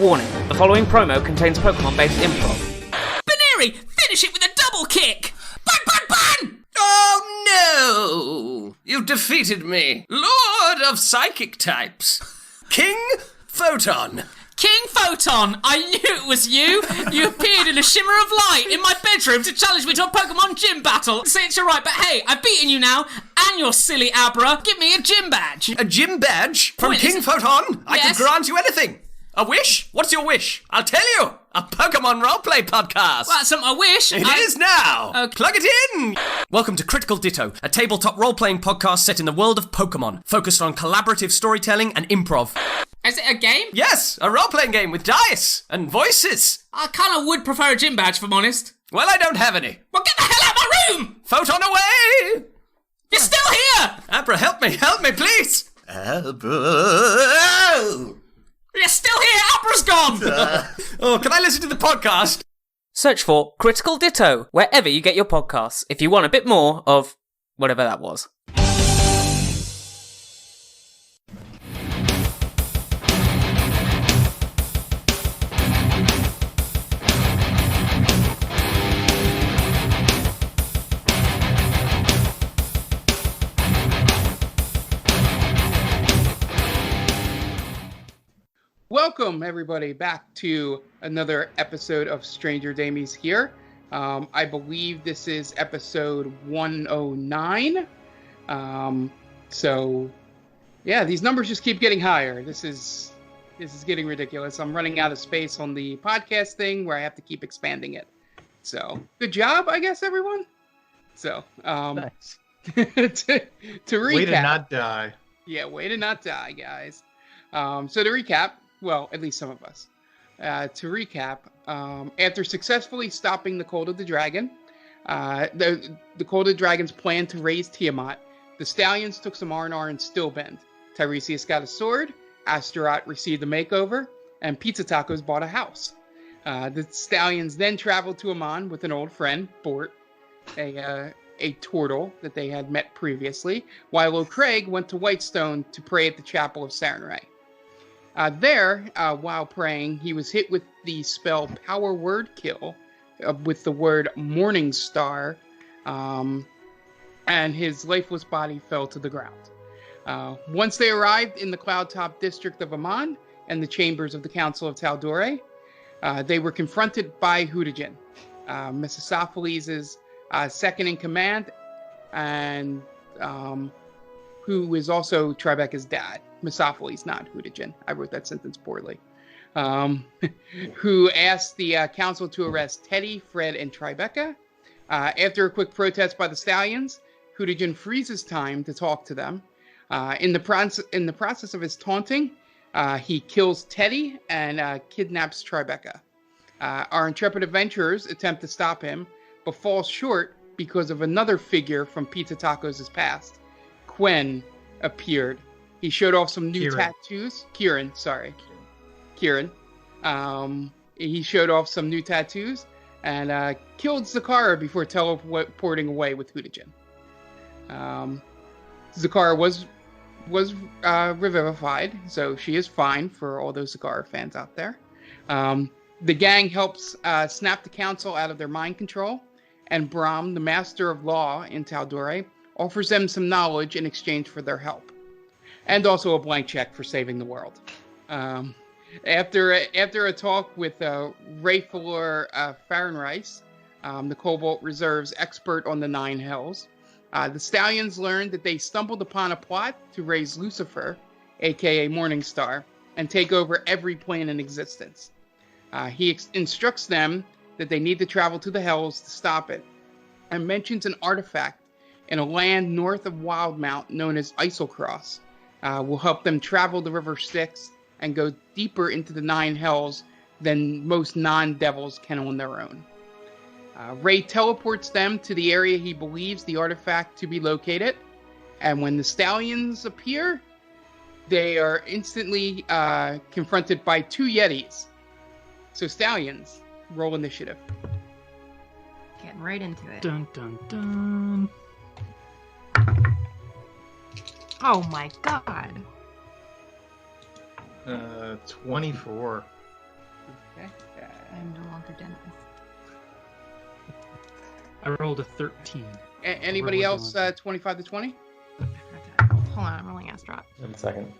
Warning, the following promo contains Pokemon-based improv. Baneri, finish it with a double kick! Bang, bang, bang! Oh no! You've defeated me, Lord of Psychic Types, King Photon. King Photon, I knew it was you! You appeared in a shimmer of light in my bedroom to challenge me to a Pokemon gym battle. Say it's alright, but hey, I've beaten you now, and your silly Abra. Give me a gym badge. A gym badge? From King Photon? I can grant you anything. A wish? What's your wish? I'll tell you. A Pokemon roleplay podcast. Well, that's not my wish. It is now. Okay. Plug it in. Welcome to Critical Ditto, a tabletop role-playing podcast set in the world of Pokemon, focused on collaborative storytelling and improv. Is it a game? Yes, a role-playing game with dice and voices. I kinda would prefer a gym badge, if I'm honest. Well, I don't have any. Well, get the hell out of my room! Photon away! You're still here! Abra, help me, please! Abra! You're still here! Abra's gone! Oh, can I listen to the podcast? Search for Critical Ditto wherever you get your podcasts if you want a bit more of whatever that was. Welcome, everybody, back to another episode of Stranger Damies here. I believe this is episode 109. So, yeah, these numbers just keep getting higher. This is getting ridiculous. I'm running out of space on the podcast thing where I have to keep expanding it. So, good job, I guess, everyone. So, Nice. to recap. Way to not die. Yeah, way to not die, guys. So to recap, well, at least some of us. To recap, after successfully stopping the Cold of the Dragon, the Cold of the Dragon's plan to raise Tiamat, the Stallions took some R&R in Stillbend. Tiresias got a sword, Astaroth received a makeover, and Pizza Tacos bought a house. The Stallions then traveled to Amon with an old friend, Bort, a turtle that they had met previously, while O'Craig went to Whitestone to pray at the Chapel of Sarenrae. While praying, he was hit with the spell Power Word Kill with the word Morning Star, and his lifeless body fell to the ground. Once they arrived in the Cloudtop district of Amon and the chambers of the Council of Tal'Dorei, they were confronted by Hootigan, Misopheles' second in command, and who is also Tribeca's dad. Misopheles, not Hootigan. I wrote that sentence poorly. Who asked the council to arrest Teddy, Fred, and Tribeca. After a quick protest by the Stallions, Hootigan freezes time to talk to them. In the process of his taunting, he kills Teddy and kidnaps Tribeca. Our intrepid adventurers attempt to stop him, but fall short because of another figure from Pizza Tacos' past. Quen appeared. He showed off some new tattoos. Kieran. He showed off some new tattoos and killed Zakara before teleporting away with Hootigan. Zakara was revivified, so she is fine for all those Zakara fans out there. The gang helps snap the council out of their mind control, and Brahm, the master of law in Tal'Dorei, offers them some knowledge in exchange for their help. And also a blank check for saving the world. After a talk with Rayfulor Fahrenreis, the Cobalt Reserve's expert on the Nine Hells, the Stallions learned that they stumbled upon a plot to raise Lucifer, aka Morningstar, and take over every plane in existence. He instructs them that they need to travel to the Hells to stop it, and mentions an artifact in a land north of Wildmount known as Eiselcross. Will help them travel the River Styx and go deeper into the Nine Hells than most non-devils can on their own. Ray teleports them to the area he believes the artifact to be located, and when the Stallions appear, they are instantly confronted by two Yetis. So Stallions, roll initiative. Getting right into it. Dun dun dun. Oh my god. 24. Okay. I'm no longer Dennis. I rolled a 13. Anybody We're else? doing- 25 to 20. Hold on, I'm rolling Astrop. 1 second.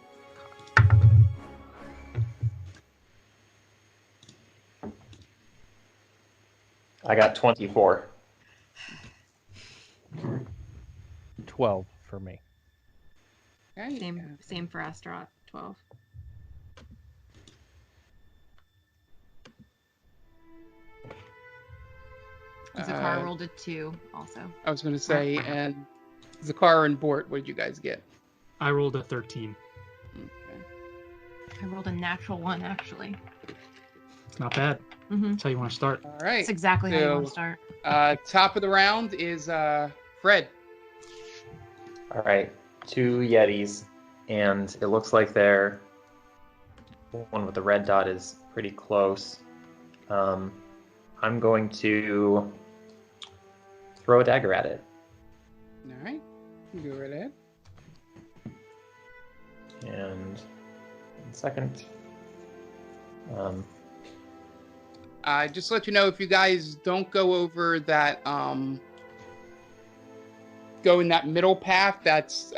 I got 24. 12 for me. Okay. Same for Astrop. 12. Zakar rolled a 2 also. I was going to say, and Zakar and Bort, what did you guys get? I rolled a 13. Okay. I rolled a natural 1 actually. It's not bad. Mm-hmm. That's how you want to start. All right. That's exactly how you want to start. Top of the round is Fred. All right, 2 Yetis, and it looks like they're one with the red dot is pretty close. I'm going to throw a dagger at it. All right. You go right ahead. And 1 second. Just to let you know, if you guys don't go over that, go in that middle path, that's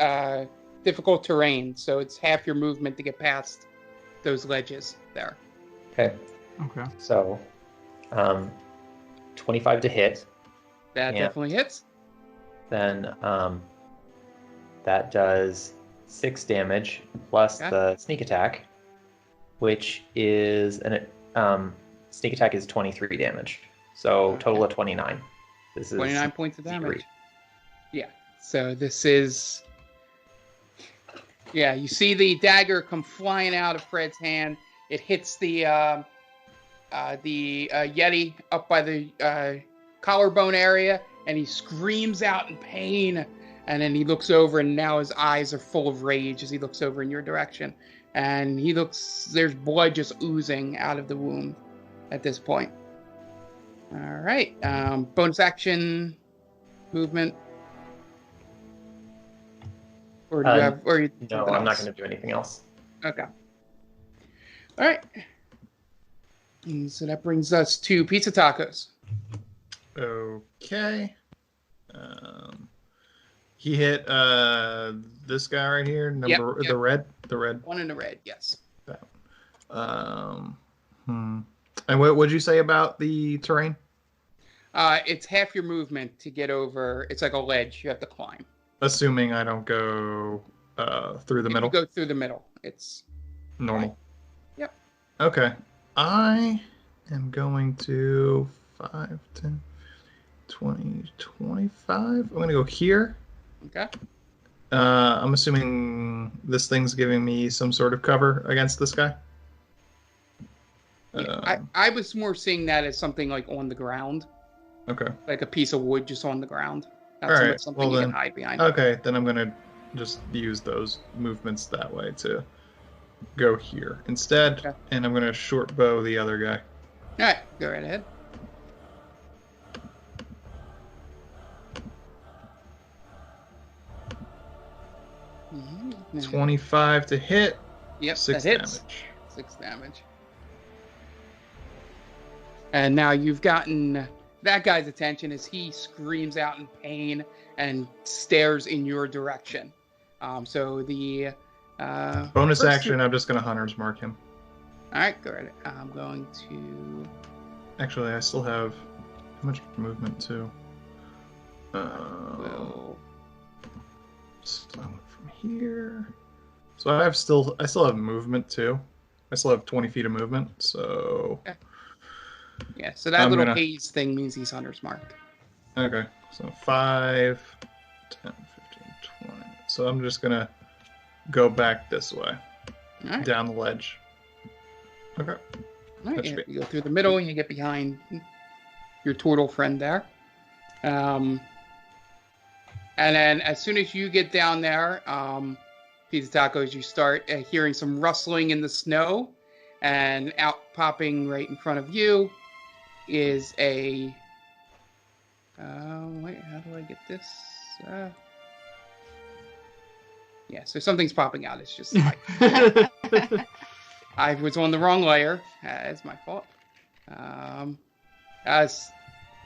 difficult terrain. So it's half your movement to get past those ledges there. Okay, Okay. so 25 to hit. That Yeah. definitely hits. Then that does 6 damage plus Okay. the sneak attack, which is sneak attack is 23 damage. So total of 29. This is 29 points of damage. Secret. Yeah. So this is. Yeah, you see the dagger come flying out of Fred's hand. It hits the Yeti up by the collarbone area, and he screams out in pain. And then he looks over, and now his eyes are full of rage as he looks over in your direction. And he looks, there's blood just oozing out of the wound at this point. All right. Bonus action, movement. Or do you have? Or you? No, I'm not going to do anything else. Okay. All right. And so that brings us to pizza tacos. Okay. He hit this guy right here. Yep. The red. One in the red. Yes. And what would you say about the terrain? It's half your movement to get over. It's like a ledge you have to climb. Assuming I don't go through the If middle. you go through the middle. It's Normal. Yep. Okay. I am going to 5, 10, 20, 25. I'm going to go here. okay. I'm assuming this thing's giving me some sort of cover against this guy. Yeah, I was more seeing that as something like on the ground, Okay. like a piece of wood just on the ground. Not All so right, much something well you then- can hide behind. Okay, then I'm going to just use those movements that way to go here instead. Okay. And I'm going to short bow the other guy. All right, go right ahead. Mhm. 25 to hit. Yep, 6 that hits. damage. 6 damage. And now you've gotten that guy's attention as he screams out in pain and stares in your direction. So the Bonus first action, I'm just going to Hunter's Mark him. All right, go right. I'm going to. Actually, I still have how much movement too? Well, So from here. So I still have movement too. I still have 20 feet of movement. So yeah. So that I'm little gonna- haze thing means he's hunter's marked. okay. So 5, 10, 15, 20. So I'm just gonna go back this way, All right. down the ledge. Okay. All right, That yeah, should be- you go through the middle and you get behind your turtle friend there. And then as soon as you get down there, Pizza Tacos, you start hearing some rustling in the snow, and out popping right in front of you is a. Wait, how do I get this? Yeah, so something's popping out. It's just like. I was on the wrong layer. It's my fault. As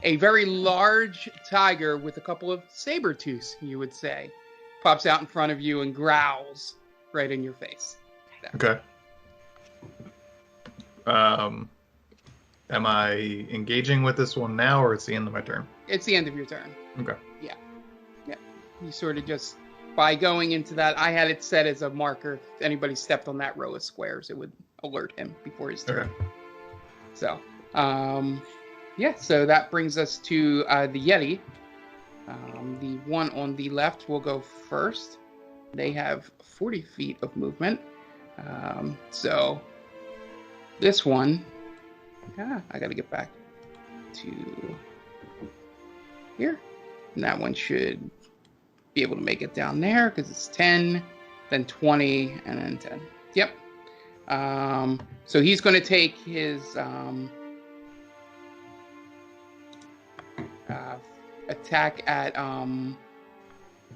a very large tiger with a couple of saber tooths, you would say, pops out in front of you and growls right in your face. Okay. Am I engaging with this one now, or it's the end of my turn? It's the end of your turn. Okay. Yeah. You sort of just, by going into that, I had it set as a marker. If anybody stepped on that row of squares, it would alert him before his turn. Okay. So, so that brings us to the Yeti. The one on the left will go first. They have 40 feet of movement. So this one, I got to get back to here. And that one should be able to make it down there because it's 10, then 20, and then 10. Yep. So he's going to take his attack at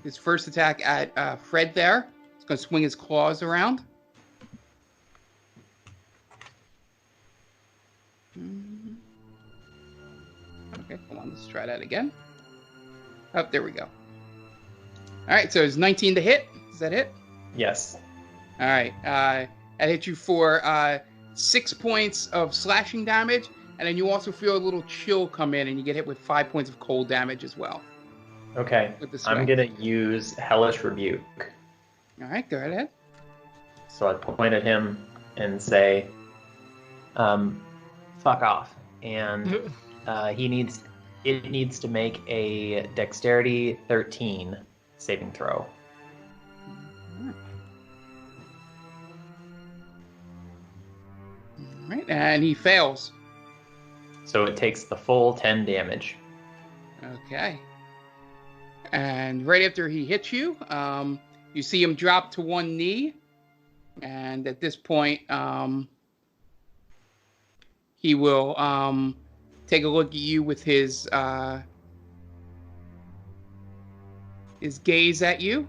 his first attack at Fred there. He's going to swing his claws around. Okay, hold on. Let's try that again. Oh, there we go. All right, so it's 19 to hit. Is that it? Yes. All right. I hit you for 6 points of slashing damage, and then you also feel a little chill come in, and you get hit with 5 points of cold damage as well. Okay. I'm going to use Hellish Rebuke. All right, go ahead. So I'd point at him and say, fuck off. And it needs to make a Dexterity 13 saving throw. All right, and he fails. So it takes the full 10 damage. Okay. And right after he hits you, you see him drop to one knee. And at this point, he will take a look at you with his gaze at you.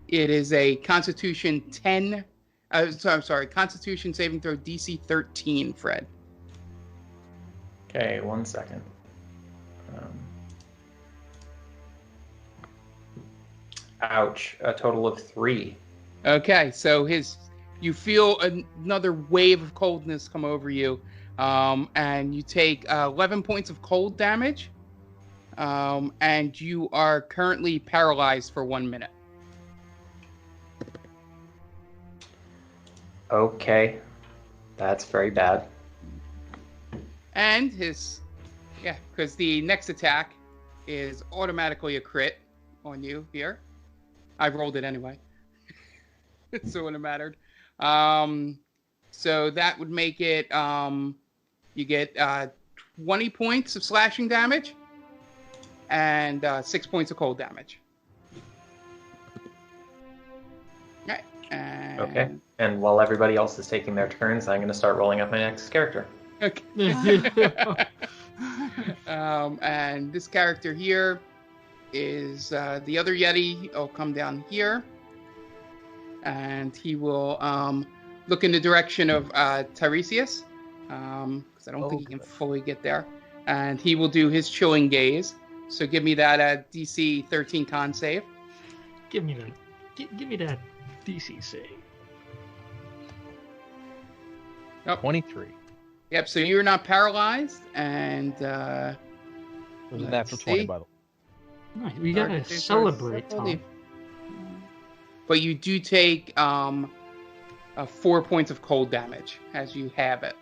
It is a Constitution 10. Constitution saving throw DC 13, Fred. Okay, 1 second. Ouch, a total of 3. Okay, so you feel another wave of coldness come over you, and you take 11 points of cold damage, and you are currently paralyzed for 1 minute. Okay, that's very bad. And because the next attack is automatically a crit on you here. I rolled it anyway, so it wouldn't have mattered. So that would make it, you get 20 points of slashing damage and 6 points of cold damage. Okay. Okay. And while everybody else is taking their turns, I'm going to start rolling up my next character. Okay. And this character here is the other Yeti. Will come down here, and he will look in the direction of Tiresias, because I don't think he can fully get there. And he will do his chilling gaze. So give me that DC 13 con save. Give me that. Give me that DC save. Oh. 23. Yep. So you're not paralyzed, and it was a natural 20, by the way. Nice. We gotta celebrate, Tom. But you do take 4 points of cold damage as you have it.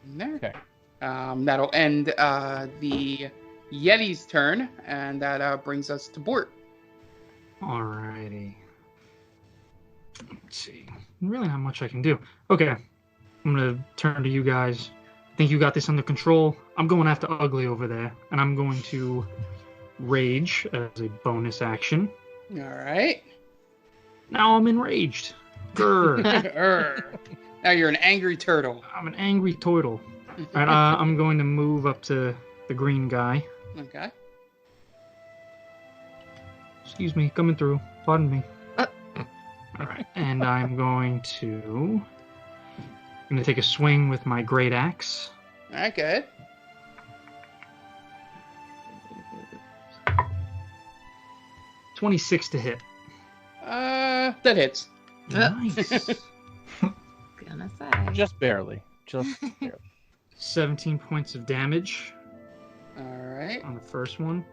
There. Okay. That'll end the Yeti's turn, and that brings us to Bort. Alrighty. Let's see. Really not much I can do. Okay. I'm gonna turn to you guys. I think you got this under control. I'm going after Ugly over there, and I'm going to Rage as a bonus action. Alright. Now I'm enraged. Grr. Now you're an angry turtle. I'm an angry turtle. Alright, I'm going to move up to the green guy. Okay. Excuse me, coming through. Pardon me. All right, and I'm going to take a swing with my great axe. All right, good. 26 to hit. That hits. Nice. Gonna say. Just barely. Just barely. 17 points of damage. All right. On the first one.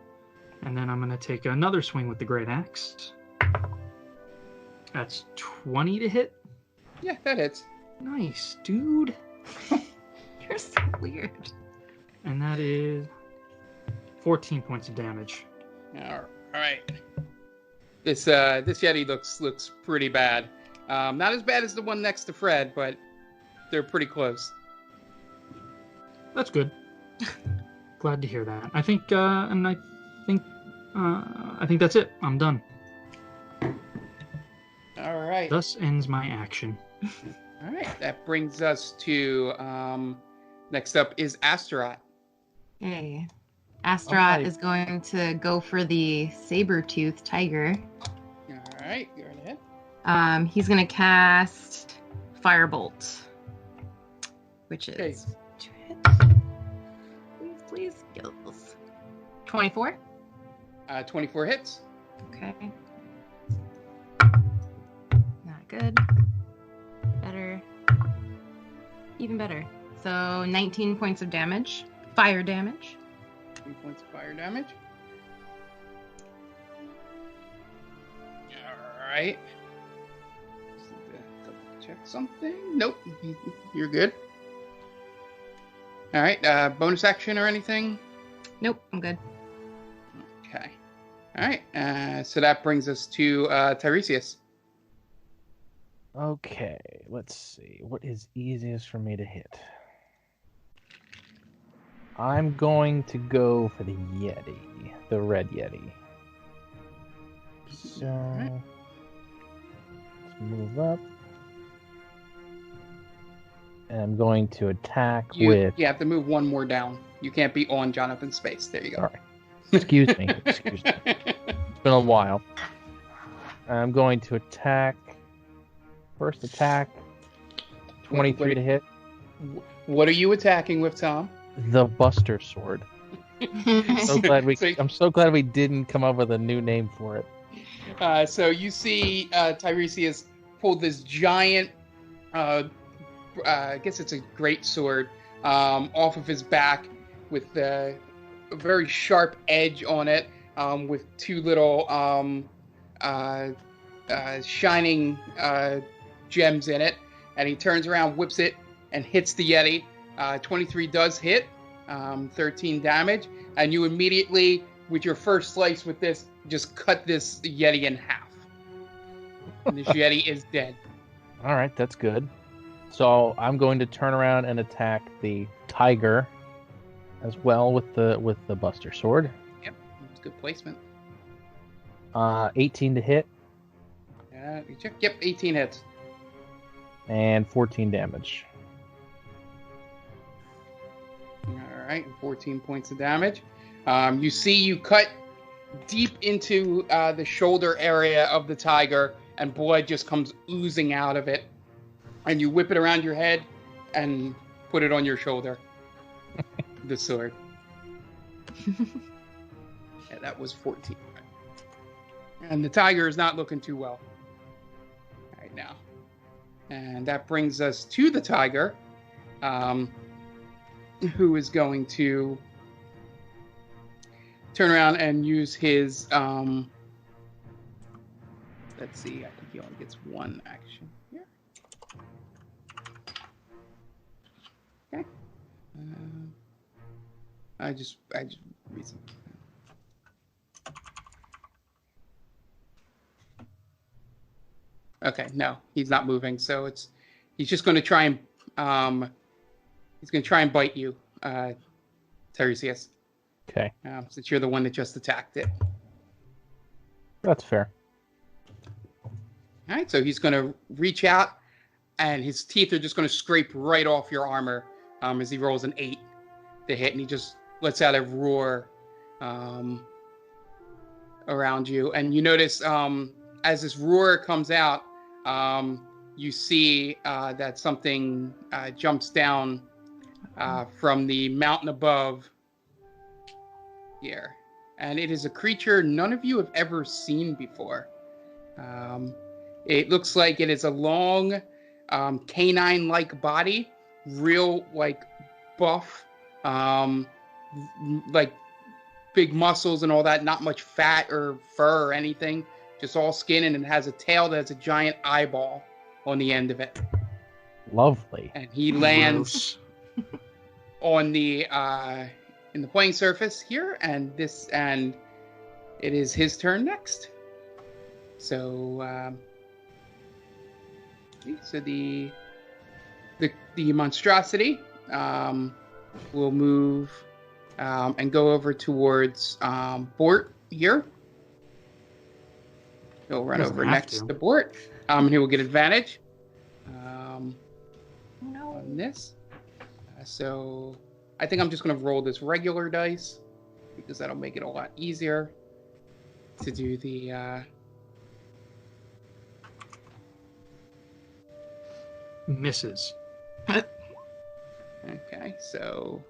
And then I'm going to take another swing with the great axe. That's 20 to hit. Yeah, that hits. Nice, dude. You're so weird. And that is 14 points of damage. All right. This Yeti looks pretty bad. Not as bad as the one next to Fred, but they're pretty close. That's good. Glad to hear that. I think that's it. I'm done. All right. Thus ends my action. All right. That brings us to next up is Astaroth. Hey. Astaroth is going to go for the saber-tooth tiger. All right. Go ahead. He's going to cast Firebolt, which is 2 hits. Please, skills. 24? 24 hits. Okay. Not good. Better. Even better. So 19 points of damage. Fire damage. 2 points of fire damage. All right. Just need to double check something. Nope. You're good. All right. Bonus action or anything? Nope, I'm good. Okay. All right. So that brings us to Tiresias. Okay, let's see. What is easiest for me to hit? I'm going to go for the Yeti, the red Yeti. So, let's move up. And I'm going to attack with... You have to move one more down. You can't be on Jonathan's space. There you go. All right. Excuse me. Excuse me. It's been a while. I'm going to attack... First attack, 23 to hit. What are you attacking with, Tom? The Buster Sword. I'm so glad we didn't come up with a new name for it. So you see Tiresias pull this giant, I guess it's a great sword, off of his back with a very sharp edge on it, with two little shining gems in it, and he turns around, whips it, and hits the Yeti. 23 does hit, 13 damage, and you immediately, with your first slice with this, just cut this Yeti in half. And this Yeti is dead. All right, that's good. So I'm going to turn around and attack the tiger as well with the Buster Sword. Yep, that's good placement. 18 to hit. You check. Yep, 18 hits. And 14 damage. All right, 14 points of damage. You see you cut deep into the shoulder area of the tiger, and blood just comes oozing out of it. And you whip it around your head and put it on your shoulder. The sword. Yeah, that was 14. And the tiger is not looking too well right now. And that brings us to the tiger, who is going to turn around and use his, let's see, I think he only gets one action here. Okay. I just read some. Okay, no, he's not moving. So he's just going to try and bite you, Tiresias. Okay. Since you're the one that just attacked it. That's fair. All right, so he's going to reach out, and his teeth are just going to scrape right off your armor as he rolls an 8 to hit, and he just lets out a roar around you. And you notice as this roar comes out, you see that something jumps down from the mountain above here. And it is a creature none of you have ever seen before. It looks like it is a long, canine-like body, real, like, buff, like, big muscles and all that, not much fat or fur or anything, just all skin, and it has a tail that has a giant eyeball on the end of it. Lovely. And he lands on the in the playing surface here, and it is his turn next. So the monstrosity will move and go over towards Bort here. He'll run over next to Bort. And he will get advantage on this. So I think I'm just going to roll this regular dice because that'll make it a lot easier to do the... Misses. Okay, so...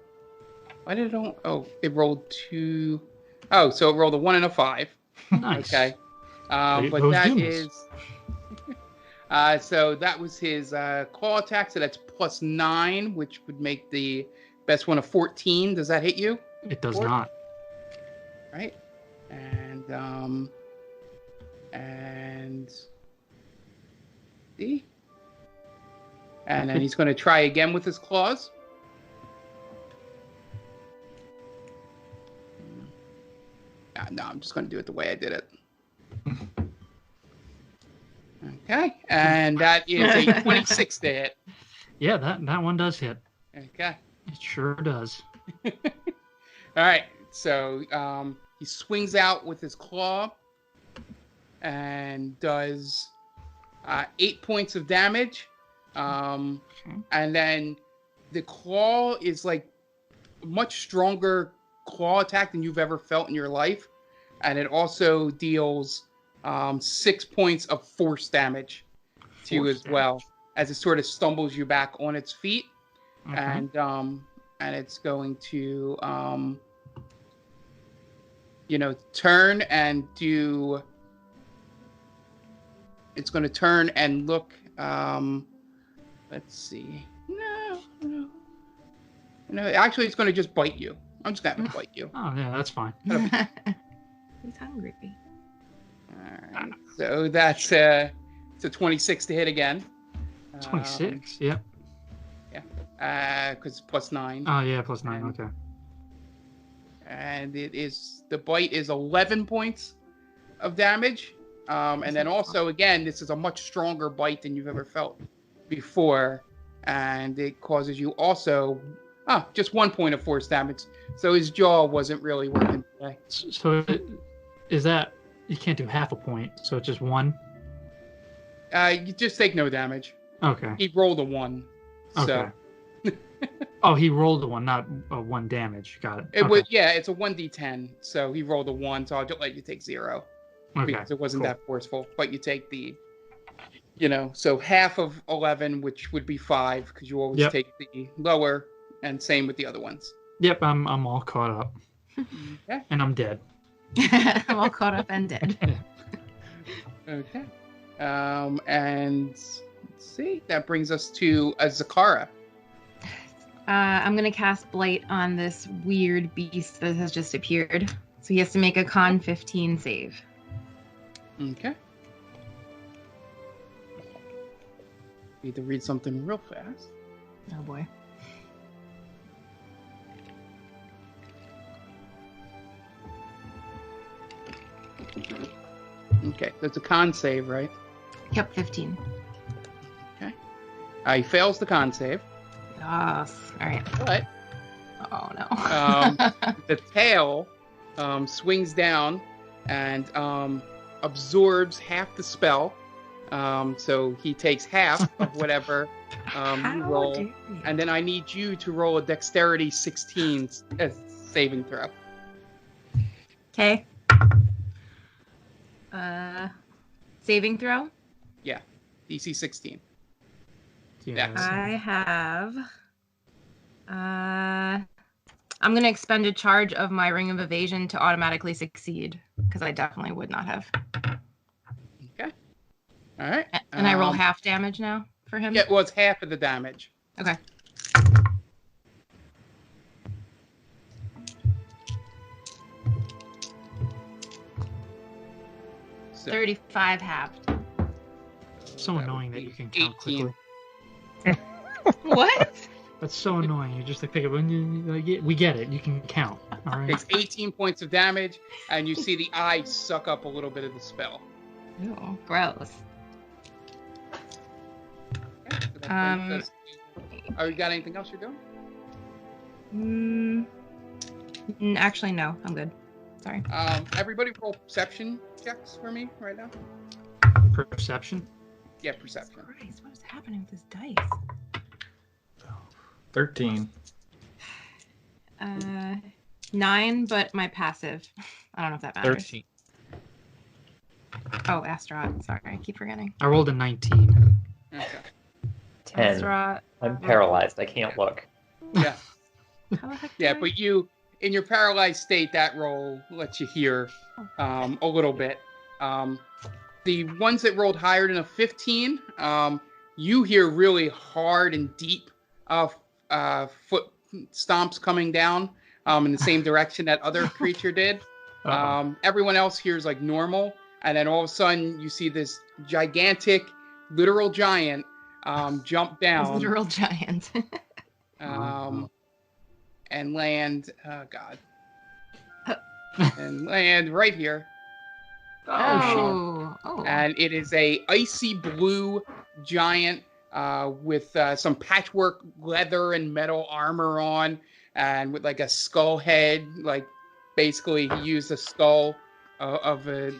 Why did it don't... Oh, it rolled 2... Oh, so it rolled a 1 and a 5. Nice. Okay. But that is... so that was his claw attack, so that's +9, which would make the best one a 14. Does that hit you? It does not. Right. And see? And then he's going to try again with his claws. No, I'm just going to do it the way I did it. Okay, and that is a 26 to hit. Yeah, that one does hit. Okay. It sure does. All right, so he swings out with his claw and does 8 points of damage. And then the claw is like a much stronger claw attack than you've ever felt in your life. And it also deals 6 points of force damage to you as well, as it sort of stumbles you back on its feet. And it's going to turn and do... It's going to turn and look... let's see. No. Actually, it's going to just bite you. I'm just going to bite you. Oh, yeah, that's fine. He's hungry. Alright, so that's it's a 26 to hit again. 26, yep. Yeah, because it's +9. Oh, yeah, +9, okay. And the bite is 11 points of damage. And then also, again, this is a much stronger bite than you've ever felt before. And it causes you also just 1 point of force damage. So his jaw wasn't really working today. So is that... You can't do half a point, so it's just 1? You just take no damage. Okay. He rolled a 1. Okay. So. Oh, he rolled a 1, not a 1 damage. Got it. It's a 1d10. So he rolled a 1, so I'll just let you take 0. Okay. Because it wasn't that forceful. But you take the... so half of 11, which would be 5, because you always take the lower, and same with the other ones. Yep, I'm all caught up. Okay. And I'm dead. I'm all caught up and dead. Okay. And let's see. That brings us to Zakara. I'm going to cast Blight on this weird beast that has just appeared. So he has to make a con 15 save. Okay. Need to read something real fast. Oh boy. Okay, that's a con save, right? Yep, 15. Okay. He fails the con save. Yes. All right. But... Oh, no. The tail swings down and absorbs half the spell. So he takes half of whatever you roll. And then I need you to roll a dexterity 16 saving throw. Okay. Saving throw? Yeah. DC 16. Yeah. I have. I'm going to expend a charge of my Ring of Evasion to automatically succeed, because I definitely would not have. Okay. All right. And I roll half damage now for him? Yeah, well, it's half of the damage. Okay. So, 35 halved. So annoying that you can count 18. quickly. What? That's so annoying. You just like pick up. We get it. You can count. All right. Takes 18 points of damage, and you see the eye suck up a little bit of the spell. Ew, gross. Okay, so that brings us to- Oh, you got anything else you're doing? Actually, no. I'm good. Sorry. Everybody roll perception checks for me right now. Perception. Yeah, perception. Christ, what is happening with this dice? 13. 9, but my passive. I don't know if that matters. 13. Oh, Astaroth. Sorry, I keep forgetting. I rolled a 19. Okay. 10. Astaroth. I'm paralyzed. I can't look. Yeah. How the heck Yeah, do I- but you, in your paralyzed state, that roll lets you hear a little bit. The ones that rolled higher than a 15, you hear really hard and deep foot stomps coming down in the same direction that other creature did. Everyone else hears like normal, and then all of a sudden you see this gigantic, literal giant jump down. Literal giant. And land. Oh God. And land right here. Oh. And it is a icy blue giant with some patchwork leather and metal armor on, and with like a skull head. Like basically, he used a skull of a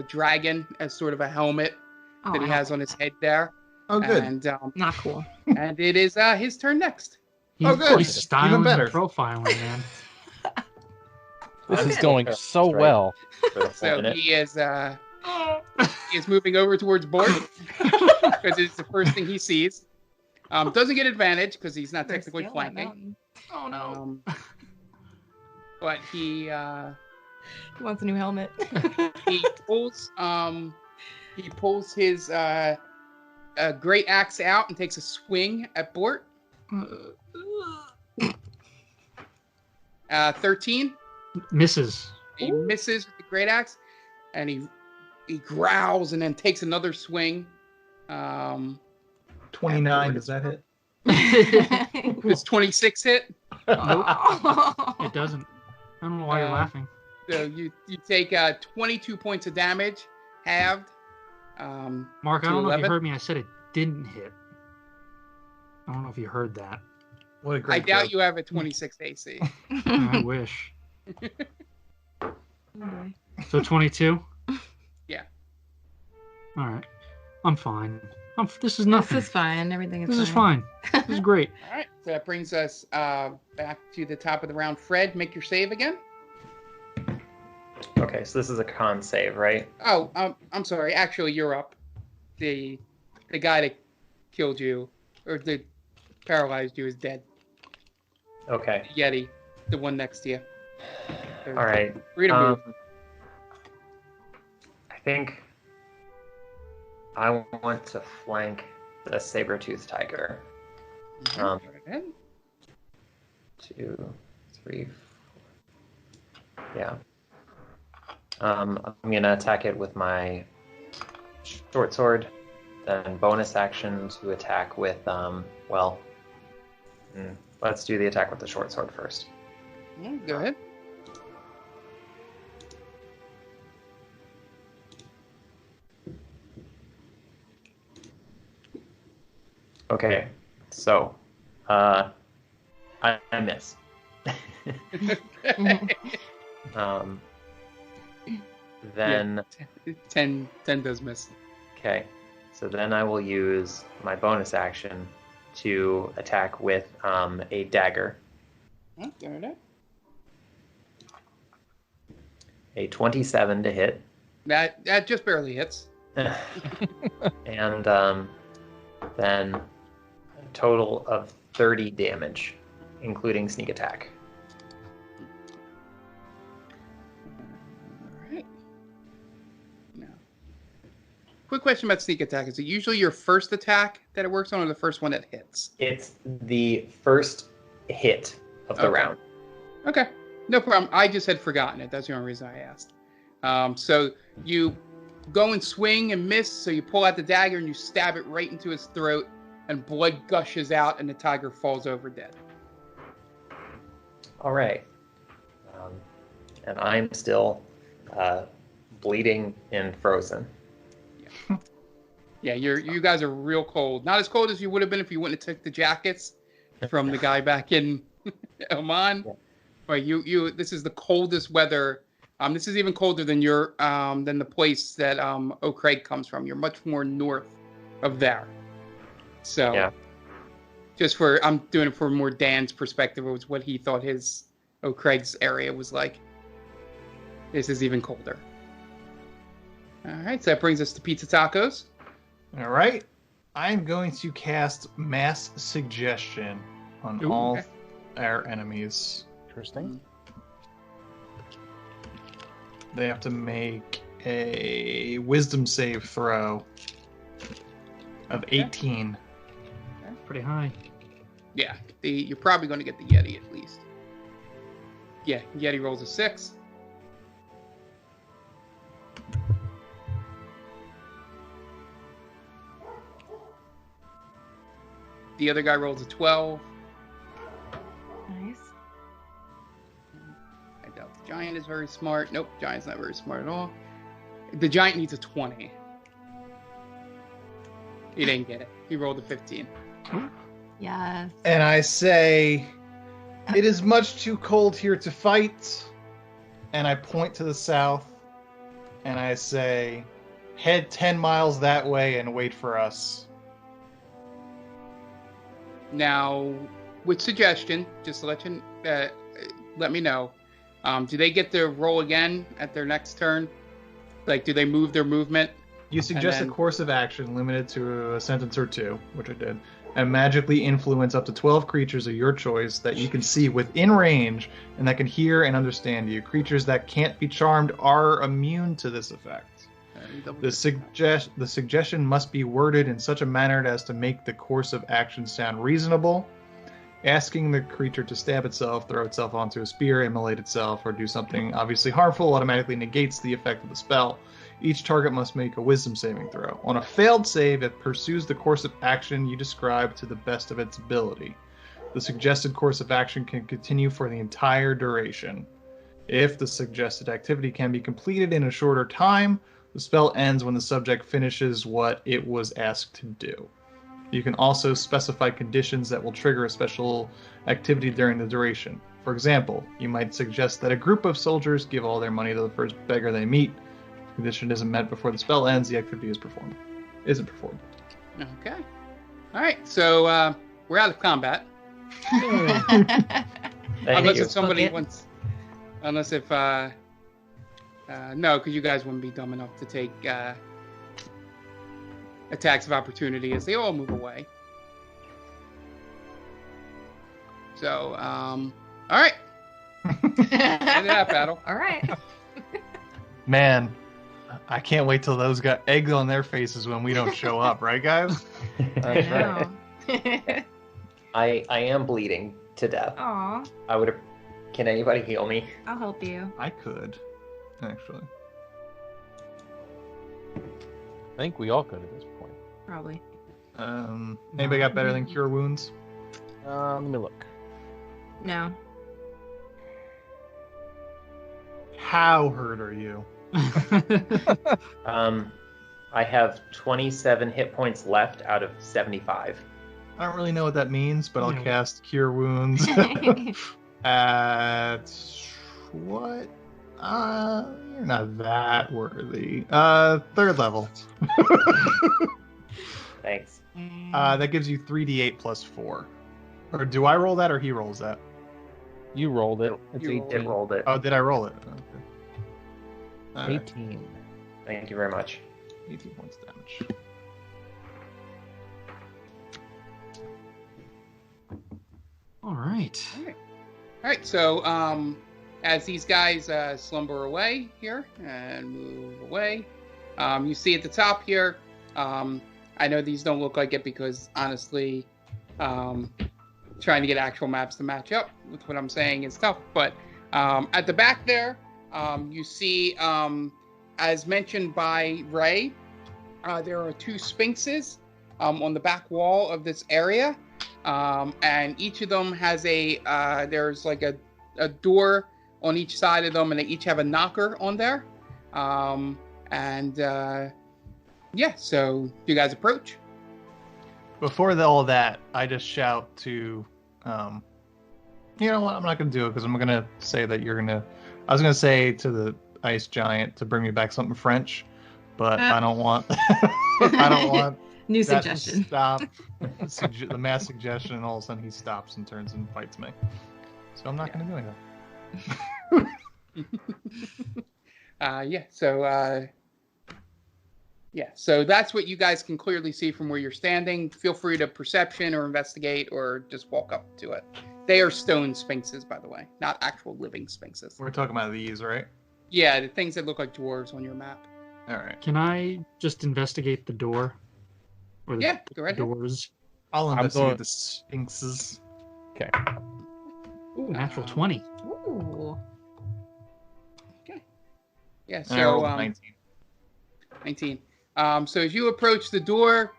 dragon as sort of a helmet that he has on his head there. Oh, good. And Not cool. and it is his turn next. Good. He's styling Even better. and profiling, man. This is I'm going so right. well. For the full So minute. he is moving over towards Bort because it's the first thing he sees. Doesn't get advantage because he's not technically flanking. Oh no. But he He wants a new helmet. he pulls his great axe out and takes a swing at Bort. 13. Misses. He misses with the great axe, and he growls and then takes another swing. 29, does that hit? Does 26 hit? It doesn't. I don't know why you're laughing. So you take 22 points of damage, halved. Mark, I to don't know if 11. you heard me. I said it didn't hit. I don't know if you heard that. What a I great doubt joke. you have a 26 AC. I wish. So 22? Yeah. All right. I'm fine. This is nothing. This is fine. Everything is This is fine. fine. This is great. All right. So that brings us back to the top of the round. Fred, make your save again. Okay, so this is a con save, right? Oh, I'm sorry. Actually, you're up. The guy that killed you or that paralyzed you is dead. Okay. Yeti, the one next to you. All right. Free to move. I think I want to flank the saber-toothed tiger. Go ahead. 2, 3, 4. Yeah. I'm gonna attack it with my short sword, then bonus action to attack with let's do the attack with the short sword first. Yeah, go ahead. Okay, so I miss. Then 10 does miss. okay, so then I will use my bonus action to attack with a dagger. Oh, go ahead. A 27 to hit. That just barely hits. And then a total of 30 damage, including sneak attack. All right. Now, quick question about sneak attack. Is it usually your first attack that it works on, or the first one that hits? It's the first hit of the round. Okay, no problem. I just had forgotten it. That's the only reason I asked. So you go and swing and miss, so you pull out the dagger and you stab it right into his throat, and blood gushes out, and the tiger falls over dead. All right. And I'm still bleeding and frozen. Yeah, you guys are real cold. Not as cold as you would have been if you wouldn't have took the jackets from the guy back in Oman. Yeah. Right, this is the coldest weather. This is even colder than than the place that O'Craig comes from. You're much more north of there. So, yeah. I'm doing it for more Dan's perspective. It was what he thought his O'Craig's area was like. This is even colder. All right, so that brings us to Pizza Tacos. All right, I'm going to cast Mass Suggestion on all our enemies. Interesting. They have to make a Wisdom save throw of 18. Pretty high. Yeah, you're probably going to get the Yeti at least. Yeah, Yeti rolls a 6. The other guy rolls a 12. Nice. I doubt the giant is very smart. Nope, giant's not very smart at all. The giant needs a 20. He didn't get it. He rolled a 15. Yes. And I say, it is much too cold here to fight. And I point to the south. And I say, head 10 miles that way and wait for us. Now, with suggestion, just to let me know, do they get to roll again at their next turn? Like, do they move their movement? You suggest a course of action limited to a sentence or two, which I did, and magically influence up to 12 creatures of your choice that you can see within range and that can hear and understand you. Creatures that can't be charmed are immune to this effect. The suggestion must be worded in such a manner as to make the course of action sound reasonable. Asking the creature to stab itself, throw itself onto a spear, immolate itself, or do something obviously harmful automatically negates the effect of the spell. Each target must make a wisdom saving throw. On a failed save, it pursues the course of action you describe to the best of its ability. The suggested course of action can continue for the entire duration. If the suggested activity can be completed in a shorter time, the spell ends when the subject finishes what it was asked to do. You can also specify conditions that will trigger a special activity during the duration. For example, you might suggest that a group of soldiers give all their money to the first beggar they meet. If the condition isn't met before the spell ends, the activity isn't performed. Okay. All right, so we're out of combat. Unless if somebody wants... Unless if... no, because you guys wouldn't be dumb enough to take attacks of opportunity as they all move away. So, all right. End of that battle. All right. Man, I can't wait till those got eggs on their faces when we don't show up, right, guys? That's right. I am bleeding to death. Aw. Can anybody heal me? I'll help you. I could, actually. I think we all could at this point. Probably. Anybody got better than Cure Wounds? Let me look. No. How hurt are you? I have 27 hit points left out of 75. I don't really know what that means, but I'll cast Cure Wounds at what? You're not that worthy. 3rd level. Thanks. That gives you 3d8 plus 4. Or do I roll that, or he rolls that? You rolled it. It's You 18. rolled it. Oh, did I roll it? Okay. 18. Thank you very much. 18 points of damage. All right. All right. So, as these guys slumber away here and move away, you see at the top here. I know these don't look like it because honestly, trying to get actual maps to match up with what I'm saying is tough. But at the back there, you see, as mentioned by Ray, there are 2 sphinxes on the back wall of this area. And each of them has there's like a door on each side of them, and they each have a knocker on there. Yeah, so you guys approach. Before all of that, I just shout to, you know what? I'm not going to do it because I'm going to say that you're going to. I was going to say to the ice giant to bring me back something French, but I don't want. I don't want. New that suggestion. to stop the mass suggestion, and all of a sudden he stops and turns and fights me. So I'm not going to do anything. So that's what you guys can clearly see from where you're standing. Feel free to perception or investigate or just walk up to it. They are stone sphinxes, by the way, not actual living sphinxes. We're talking about these, right? Yeah, the things that look like dwarves on your map. All right. Can I just investigate the door? Or the go right ahead. doors? I'll investigate the sphinxes. Okay. Ooh, natural 20. Ooh. Okay. Yeah, And I rolled so 19. 19. So as you approach the door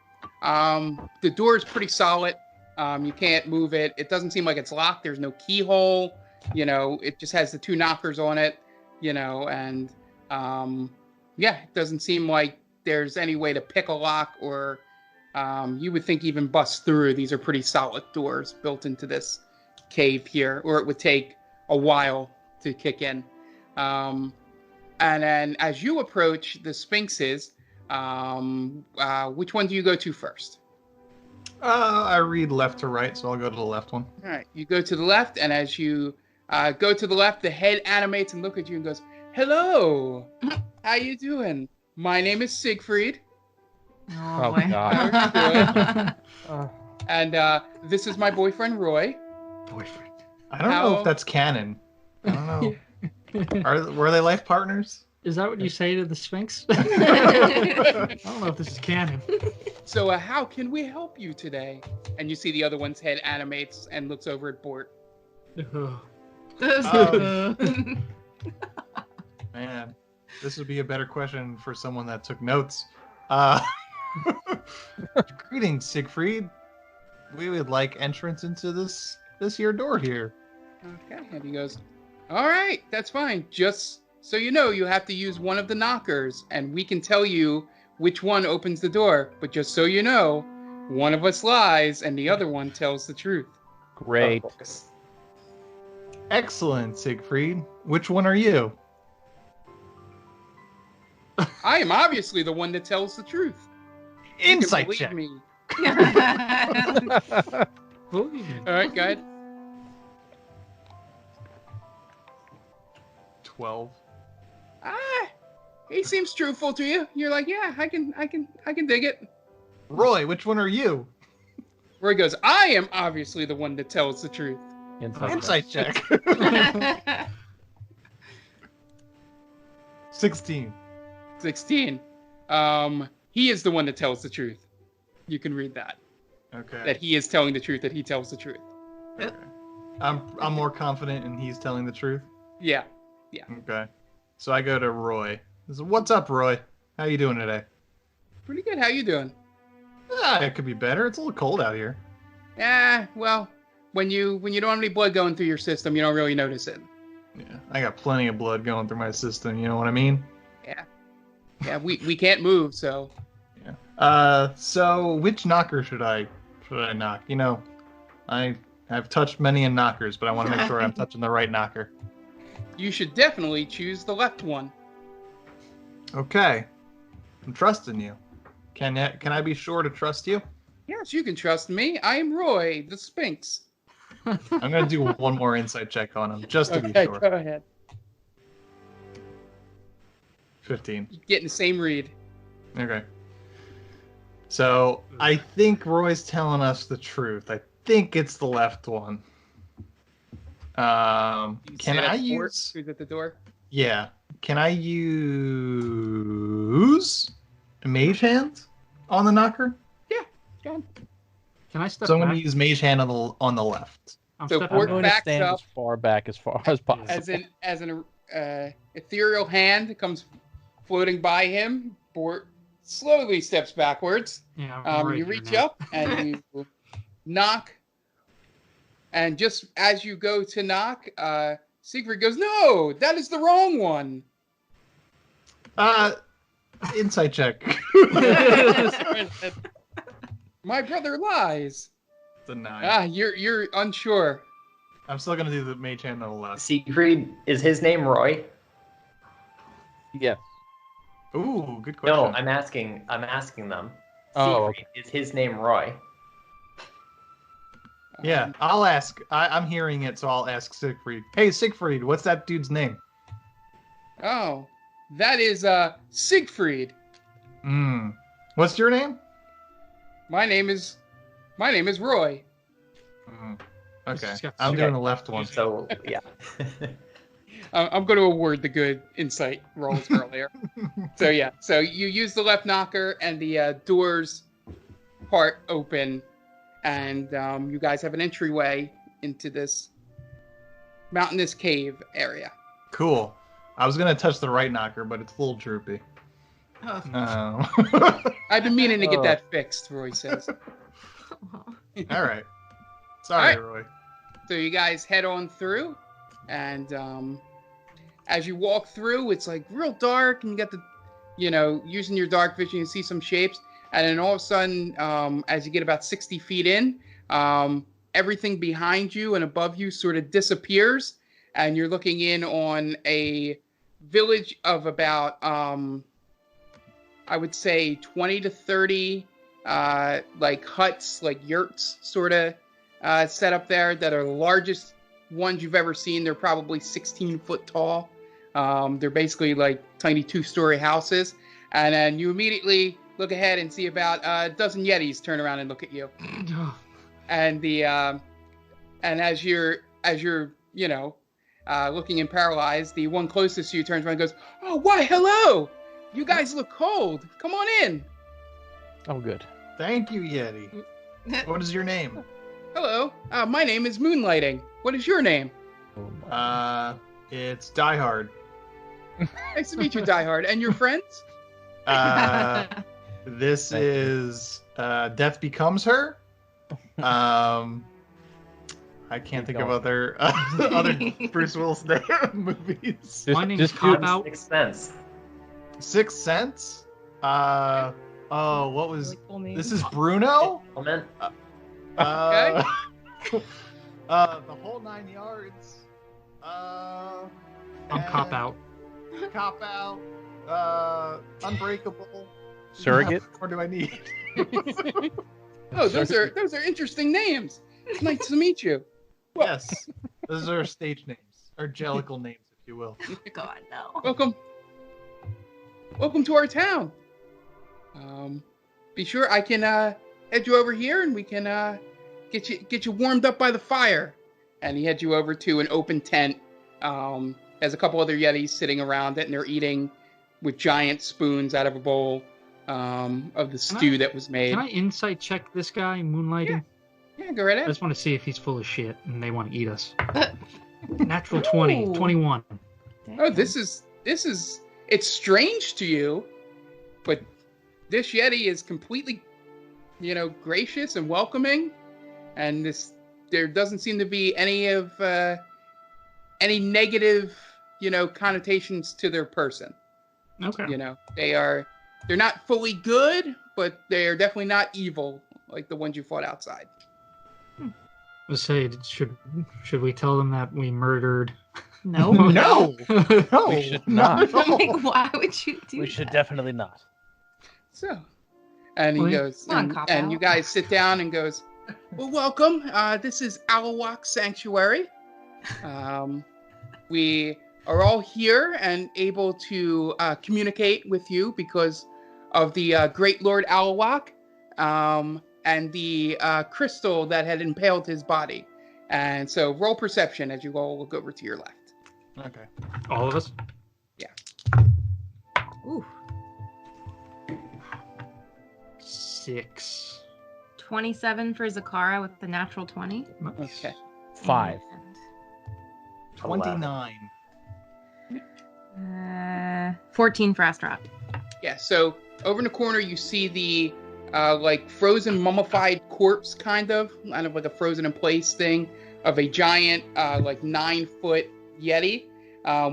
is pretty solid. You can't move it. It doesn't seem like it's locked. There's no keyhole. You know, it just has the 2 knockers on it. You know, and it doesn't seem like there's any way to pick a lock or you would think even bust through. These are pretty solid doors built into this cave here, or it would take a while to kick in. And then as you approach the sphinxes, which one do you go to first? I read left to right, so I'll go to the left one. All right, you go to the left, and as you go to the left, the head animates and looks at you and goes, "Hello, how you doing? My name is Siegfried. Oh, God. And this is my boyfriend, Roy." Boyfriend. I don't know if that's canon. I don't know. Were they life partners? Is that what you say to the Sphinx? I don't know if this is canon. So how can we help you today? And you see the other one's head animates and looks over at Bort. Man, this would be a better question for someone that took notes. Greetings, Siegfried. We would like entrance into this here door here. Okay, and he goes, "All right, that's fine. Just so you know, you have to use one of the knockers, and we can tell you which one opens the door. But just so you know, one of us lies, and the other one tells the truth." Great. Excellent, Siegfried. Which one are you? I am obviously the one that tells the truth. Insight believe check. me. All right, go ahead. 12. He seems truthful to you. You're like, yeah, I can dig it. Roy, which one are you? Roy goes, I am obviously the one that tells the truth. Insight check. 16. 16. He is the one that tells the truth. You can read that. Okay. That he is telling the truth, that he tells the truth. Okay. I'm more confident in he's telling the truth. Yeah. Okay. So I go to Roy. What's up, Roy? How you doing today? Pretty good. How you doing? It could be better. It's a little cold out here. Yeah, well, when you don't have any blood going through your system, you don't really notice it. Yeah, I got plenty of blood going through my system. You know what I mean? Yeah, we can't move, so. Yeah. So which knocker should I knock? You know, I've touched many a knockers, but I want to make sure I'm touching the right knocker. You should definitely choose the left one. Okay. I'm trusting you. Can I be sure to trust you? Yes, you can trust me. I am Roy, the Sphinx. I'm going to do one more insight check on him, just to be sure. Go ahead. 15. Getting the same read. Okay. So I think Roy's telling us the truth. I think it's the left one. Can I use? Who's at the door? Yeah. Can I use Mage Hand on the knocker? Yeah. Go ahead. Can I step So I'm back? going to use Mage Hand on the left. I'm So stepping Fort I'm going back. to backs stand up. as far back as possible. As an ethereal hand comes floating by him, Bort slowly steps backwards. Yeah, I'm right You here reach now. up and you knock, and just as you go to knock, Siegfried goes, "No, that is the wrong one." Insight check. My brother lies. It's a 9. You're unsure. I'm still going to do the Mage Hand on the left. Siegfried, is his name Roy? Yes. Ooh, good question. No, I'm asking them. Oh, Siegfried, is his name Roy? Yeah, I'll ask. I'm hearing it, so I'll ask Siegfried. Hey, Siegfried, what's that dude's name? Oh, that is Siegfried. What's your name? My name is Roy. Okay, Just got I'm okay. doing the left one. So, yeah. I'm going to award the good insight rolls earlier. So yeah, so you use the left knocker and the doors part open, and you guys have an entryway into this mountainous cave area. Cool. I was gonna touch the right knocker, but it's a little droopy. Oh. I've been meaning to get that fixed, Roy says. All right. Sorry, All Roy. So you guys head on through, and as you walk through, it's like real dark, and you got the, using your dark vision, you see some shapes, and then all of a sudden, as you get about 60 feet in, everything behind you and above you sort of disappears, and you're looking in on a village of about, I would say 20 to 30, like huts, like yurts, sort of set up there that are the largest ones you've ever seen. They're probably 16 foot tall. They're basically like tiny 2-story houses. And then you immediately look ahead and see about a dozen Yetis turn around and look at you. And as you're looking and paralyzed, the one closest to you turns around and goes, "Oh, why, hello! You guys look cold. Come on in." Oh, good. Thank you, Yeti. What is your name? Hello. My name is Moonlighting. What is your name? It's Die Hard. Nice to meet you, Die Hard. And your friends? This is Death Becomes Her. I can't think of other Bruce Willis movies. My name is Cop Out. Sixth Sense. Sixth Sense? What was... This is Bruno? Element. Okay. The whole 9 yards. I'm Cop Out. Cop Out. Unbreakable. Surrogate? What more do I need? Oh, those are interesting names. It's nice to meet you. Yes. Those are stage names. Or jellical names, if you will. God, no. Welcome to our town. Be sure I can head you over here, and we can get you warmed up by the fire. And he heads you over to an open tent. There's a couple other Yetis sitting around it, and they're eating with giant spoons out of a bowl of the stew that was made. Can I insight check this guy, Moonlighting? Yeah, go right I ahead. just want to see if he's full of shit and they want to eat us. Natural 20, 21. Oh, this is it's strange to you, but this Yeti is completely, gracious and welcoming, and there doesn't seem to be any negative, connotations to their person. Okay. They're not fully good, but they're definitely not evil like the ones you fought outside. Let's say, should we tell them that we murdered? No. No! No! We should not. Like, why would you do We that? should definitely not. So, and he Well, goes, come on, and, cop and out. you guys sit down and goes, "Well, welcome. This is Alawak Sanctuary. We are all here and able to communicate with you because of the Great Lord Alawak, and the crystal that had impaled his body. And so roll perception as you all look over to your left. Okay. All of us? Yeah. Ooh. 6. 27 for Zakara with the natural 20. Okay. 5. 29. 14 for Astaroth. Yeah, so over in the corner you see the like frozen mummified corpse kind of like a frozen in place thing of a giant like 9-foot Yeti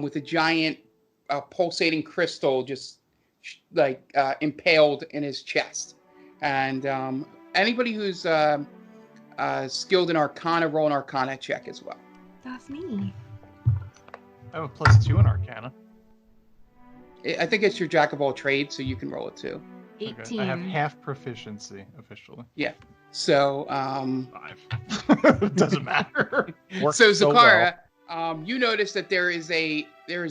with a giant pulsating crystal just like impaled in his chest. And anybody who's skilled in Arcana, roll an Arcana check as well. That's me. I have a +2 in Arcana. I think it's your Jack of all trades, so you can roll it too. 18. Okay. I have half proficiency officially. Yeah. So 5. Doesn't matter. Works so so Zakara, well. you notice that there is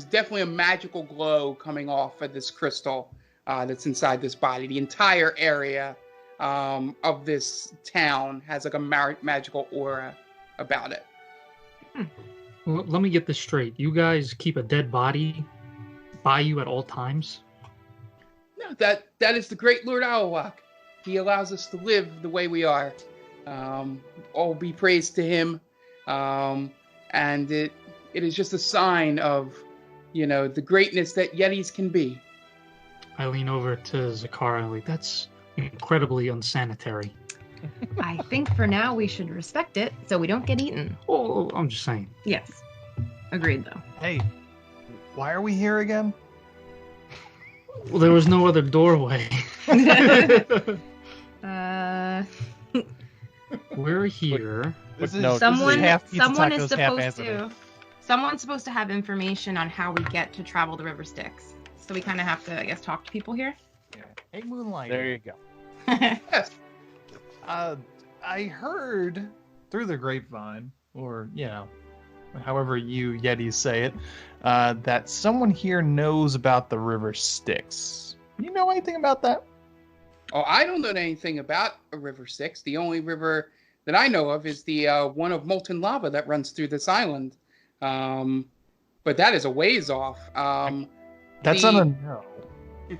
definitely a magical glow coming off of this crystal that's inside this body. The entire area of this town has like a magical aura about it. Well, let me get this straight. You guys keep a dead body by you at all times? No, that is the great Lord Alawak. He allows us to live the way we are. All be praised to him. And it is just a sign of, the greatness that Yetis can be. I lean over to Zakara like, that's incredibly unsanitary. I think for now we should respect it so we don't get eaten. Oh, I'm just saying. Yes. Agreed, though. Hey, why are we here again? Well, there was no other doorway. We're here. Someone is someone's supposed to have information on how we get to travel the River Styx. So we kind of have to, I guess, talk to people here. Yeah. Hey, Moonlight. There you go. Yes. I heard through the grapevine, or however you Yetis say it, that someone here knows about the River Styx. You know anything about that? Oh, I don't know anything about a River Styx. The only river that I know of is the one of molten lava that runs through this island. But that is a ways off. That's not a no.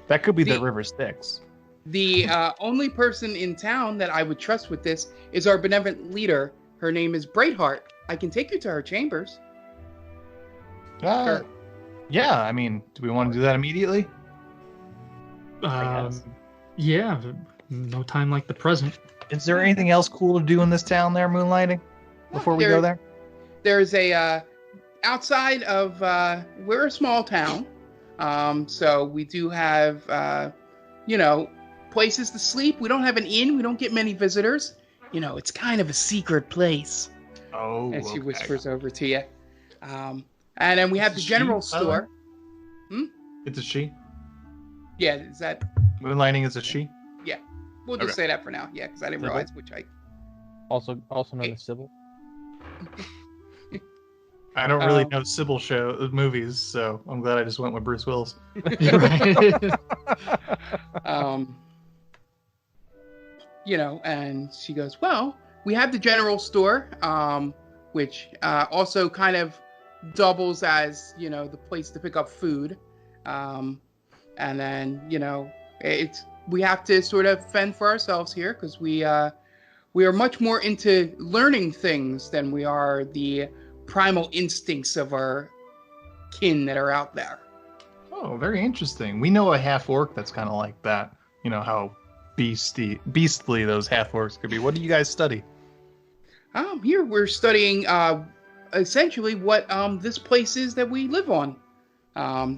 That could be the River Styx. The only person in town that I would trust with this is our benevolent leader. Her name is Braidheart. I can take you to her chambers. Sure. Yeah, I mean, do we want to do that immediately? Yeah, no time like the present. Is there anything else cool to do in this town there, Moonlighting, before we go there? There's a, outside of, we're a small town, so we do have, places to sleep. We don't have an inn. We don't get many visitors. It's kind of a secret place. Oh, as she whispers over to you. And then we have the general store. It's a she? Yeah, is that... Moonlighting is a she? Yeah. We'll just say that for now. Yeah, because I didn't realize which I... Also known as Sybil? I don't really know Sybil movies, so I'm glad I just went with Bruce Willis. And she goes, well, we have the general store, which also kind of doubles as, the place to pick up food. And then, we have to sort of fend for ourselves here because we are much more into learning things than we are the primal instincts of our kin that are out there. Oh, very interesting. We know a half-orc that's kind of like that. You know how beastly those half-orcs could be. What do you guys study? Here we're studying essentially what this place is that we live on.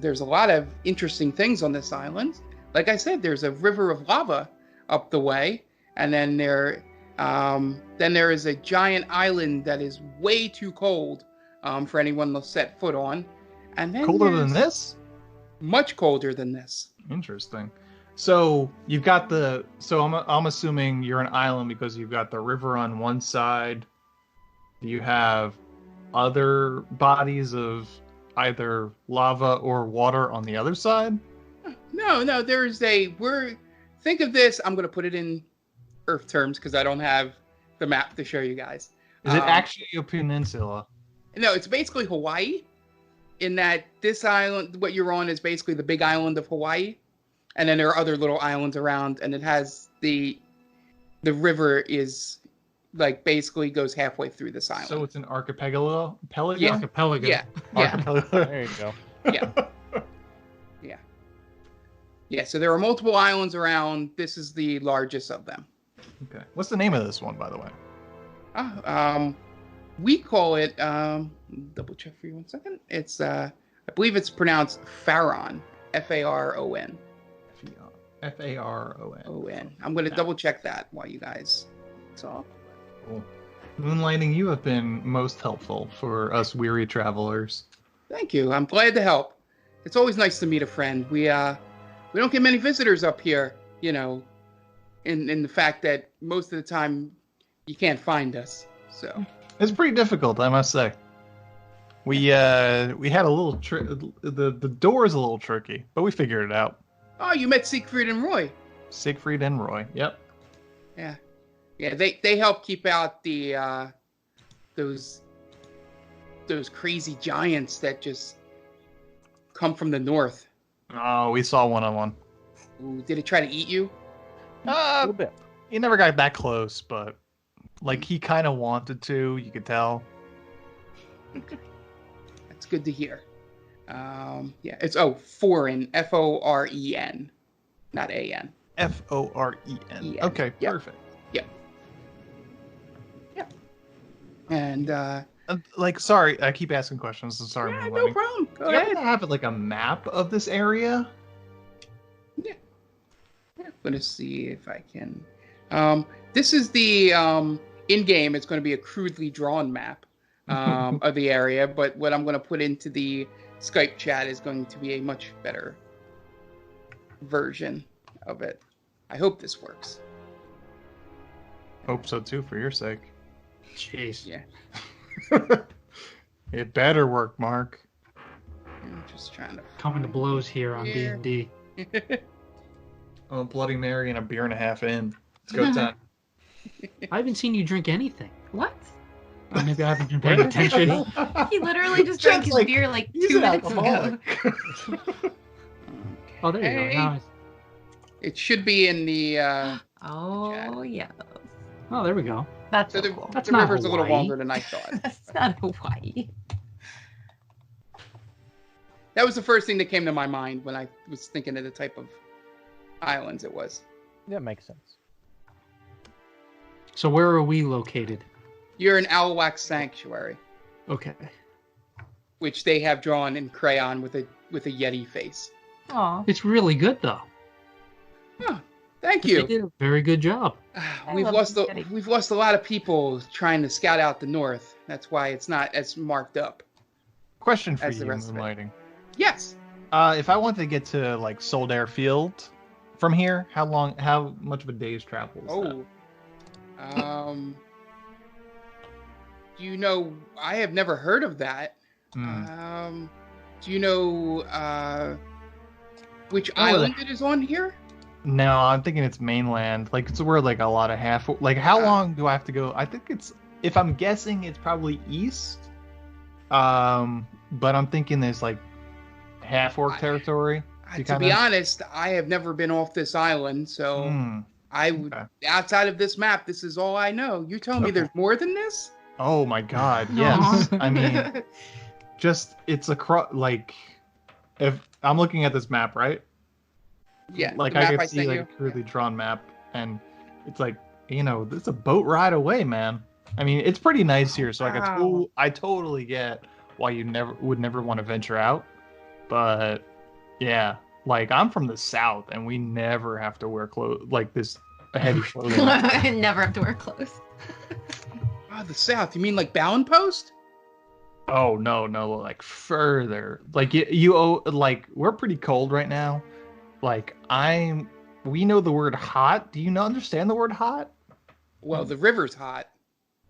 There's a lot of interesting things on this island. Like I said, there's a river of lava up the way, and then there is a giant island that is way too cold for anyone to set foot on. And then colder than this? Much colder than this. Interesting. So you've got I'm assuming you're an island because you've got the river on one side. Do you have other bodies of either lava or water on the other side? No. Think of this. I'm going to put it in Earth terms because I don't have the map to show you guys. Is it actually a peninsula? No, it's basically Hawaii. In that this island, what you're on, is basically the big island of Hawaii, and then there are other little islands around, and it has the river is like basically goes halfway through this island. So it's an archipelago. Yeah. Archipelago. Yeah. Archipelago. There you go. Yeah. So there are multiple islands around. This is the largest of them. Okay. What's the name of this one, by the way? We call it. Double check for you 1 second. It's I believe it's pronounced Faron. Faron. Faron. I'm going to double check that while you guys talk. Cool. Moonlighting, you have been most helpful for us weary travelers. Thank you. I'm glad to help. It's always nice to meet a friend. We don't get many visitors up here, you know, in the fact that most of the time you can't find us. So it's pretty difficult, I must say. We had a little the door is a little tricky, but we figured it out. Oh, you met Siegfried and Roy. Siegfried and Roy. Yep. Yeah. They help keep out the those crazy giants that just come from the north. Oh, we saw one-on-one. Ooh, did it try to eat you? A little bit. He never got that close, but like he kind of wanted to. You could tell. That's good to hear. It's foreign, Foren, not an. Foren. Okay, Yep. perfect. Yep. And sorry, I keep asking questions. I'm sorry. yeah, no problem. Go Do you ahead. happen to have like a map of this area? Yeah. I'm gonna see if I can. This is the in-game. It's going to be a crudely drawn map of the area, but what I'm going to put into the Skype chat is going to be a much better version of it. I hope this works. Hope so too, for your sake. Jeez. Yeah. It better work, Mark. I'm just trying to Coming to blows here on Yeah. D&D. Oh, Bloody Mary and a beer and a half in. Let's go time. I haven't seen you drink anything. What? Or maybe I haven't been paying attention. He literally just drank his beer like He's 2 an minutes ago. alcoholic. Oh, there you Hey. go. Now It should be in the. Oh, yeah. oh, there we go. That's So so the, cool. That's the not river's a little Hawaii. longer than I thought. That's not Hawaii. That was the first thing that came to my mind when I was thinking of the type of islands it was. That makes sense. So where are we located? You're in Owlwax Sanctuary, Okay. which they have drawn in crayon with a Yeti face. Aw. It's really good, though. Oh, thank They you. did a very good job. We've love lost the Yeti. we've lost a lot of people trying to scout out the north. That's why it's not as marked up. Question for As you, the rest of it. Moonlighting. Yes. If I wanted to get to like Soldair Field from here, how much of a day's travel is that? You know, I have never heard of that. Hmm. Do you know which Oh, island it is on here? No, I'm thinking it's mainland. Like it's where like a lot of half. Like how long do I have to go? I think it's. If I'm guessing, it's probably east. But I'm thinking there's like half orc territory. To be honest, I have never been off this island, so I would. Okay. Outside of this map, this is all I know. You're telling me there's more than this? Oh my god, yes. I mean, just it's like if I'm looking at this map, right? Yeah. Like the I map could see sent like you. a crudely drawn map, and it's like it's a boat ride away, man. I mean, it's pretty nice here, so Wow. I totally get why you would never want to venture out, but yeah, like I'm from the south, and we never have to wear clothes like this heavy clothing. I never have to wear clothes. Oh, the south. You mean like Bowen Post? Oh no, like further. Like you owe like we're pretty cold right now. Like we know the word hot. Do you understand the word hot? Well, the river's hot.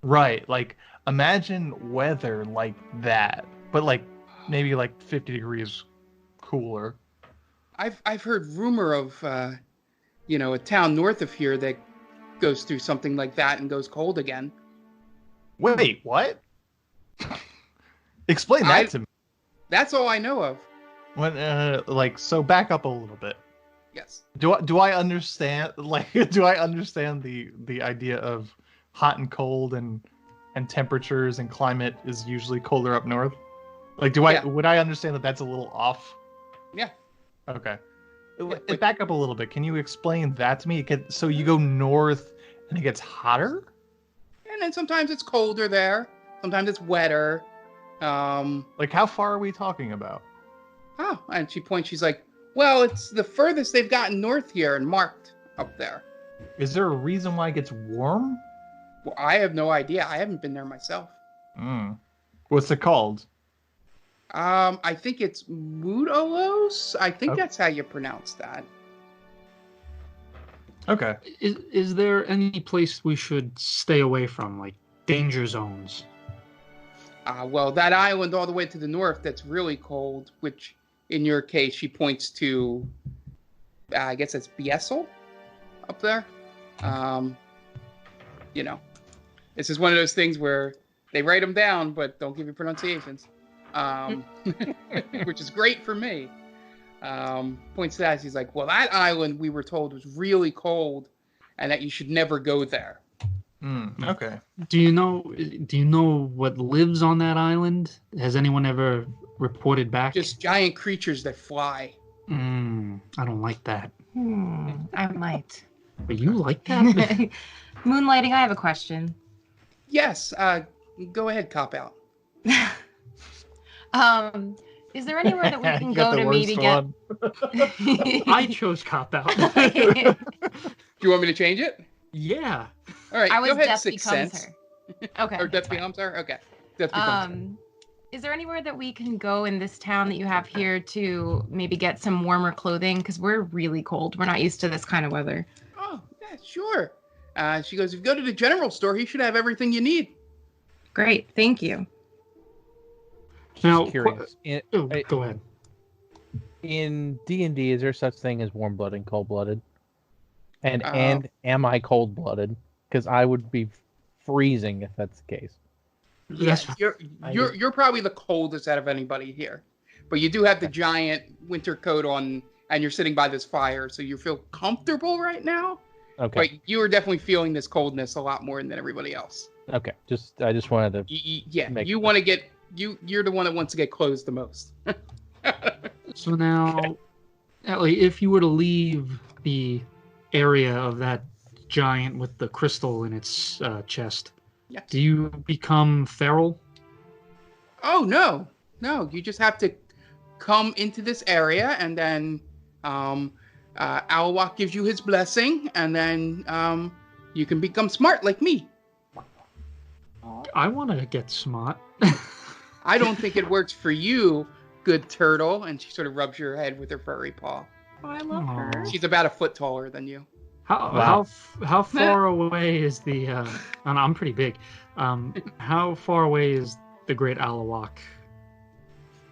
Right. Like imagine weather like that, but like maybe like 50 degrees cooler. I've heard rumor of a town north of here that goes through something like that and goes cold again. Wait, what? Explain that to me. That's all I know of. So back up a little bit. Yes. Do I understand? Do I understand the idea of hot and cold and temperatures and climate is usually colder up north? Would I understand that that's a little off? Yeah. Okay. Back up a little bit. Can you explain that to me? So you go north and it gets hotter? And then sometimes it's colder there. Sometimes it's wetter. How far are we talking about? Oh, and she points. She's like, well, it's the furthest they've gotten north here and marked up there. Is there a reason why it gets warm? Well, I have no idea. I haven't been there myself. What's it called? I think it's Mudolos. I think that's how you pronounce that. Okay. Is there any place we should stay away from, like danger zones? Well, that island all the way to the north that's really cold, which in your case she points to, I guess it's Biesel up there. This is one of those things where they write them down but don't give you pronunciations, which is great for me. Points to that. He's like, well, that island we were told was really cold and that you should never go there. Okay. Do you know what lives on that island? Has anyone ever reported back? Just giant creatures that fly. I don't like that. I might. But you like that? Moonlighting, I have a question. Yes. Go ahead, cop out. Is there anywhere that we can go to maybe get... I chose cop out. Do you want me to change it? Yeah. All right, I was go ahead, Death Sixth Becomes Sense. Her. Okay. Or Death Becomes Her? Okay. Death Becomes Her. Is there anywhere that we can go in this town that you have here to maybe get some warmer clothing? Because we're really cold. We're not used to this kind of weather. Oh, yeah, sure. She goes, if you go to the general store, he should have everything you need. Great. Thank you. Now, curious. Go ahead. In D&D, is there such thing as warm-blooded and cold-blooded? And am I cold-blooded? Because I would be freezing if that's the case. Yes, you're probably the coldest out of anybody here, but you do have the giant winter coat on, and you're sitting by this fire, so you feel comfortable right now. Okay. But you are definitely feeling this coldness a lot more than everybody else. Okay. I just wanted to. You want to get you're the one that wants to get clothes the most. So now, Ellie, if you were to leave the area of that giant with the crystal in its chest, do you become feral? Oh, no. You just have to come into this area, and then Alwak gives you his blessing, and then you can become smart like me. I want to get smart. I don't think it works for you, good turtle. And she sort of rubs your head with her furry paw. Oh, I love her. She's about a foot taller than you. How far away is the? I'm pretty big. How far away is the Great Alawak?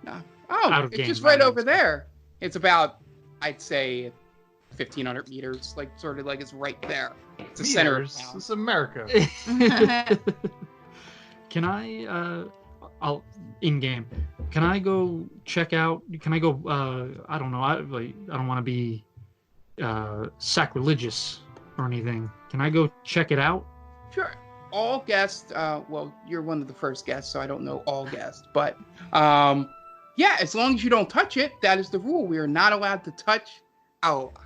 It's just right over there. It's about, I'd say, 1,500 meters. Sort of it's right there. It's the center of town. It's America. Can I? I'll in game. Can I go check out? Can I go? I don't know. I don't want to be sacrilegious or anything. Can I go check it out? Sure. All guests, you're one of the first guests, so I don't know all guests, but as long as you don't touch it, that is the rule. We are not allowed to touch Alawak.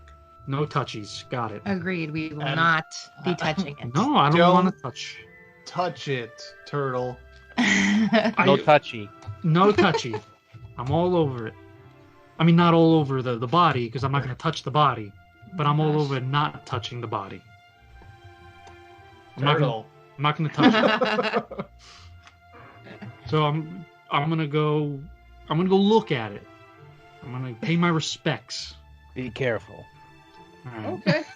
No touchies. Got it. Agreed. We will not be touching it. No, I don't want to touch. Touch it, turtle. No touchy. No touchy. I'm all over it. I mean, not all over the body, because I'm not going to touch the body, but I'm all over not touching the body. I'm not going to touch it. So I'm going to go look at it. I'm going to pay my respects. Be careful. All right.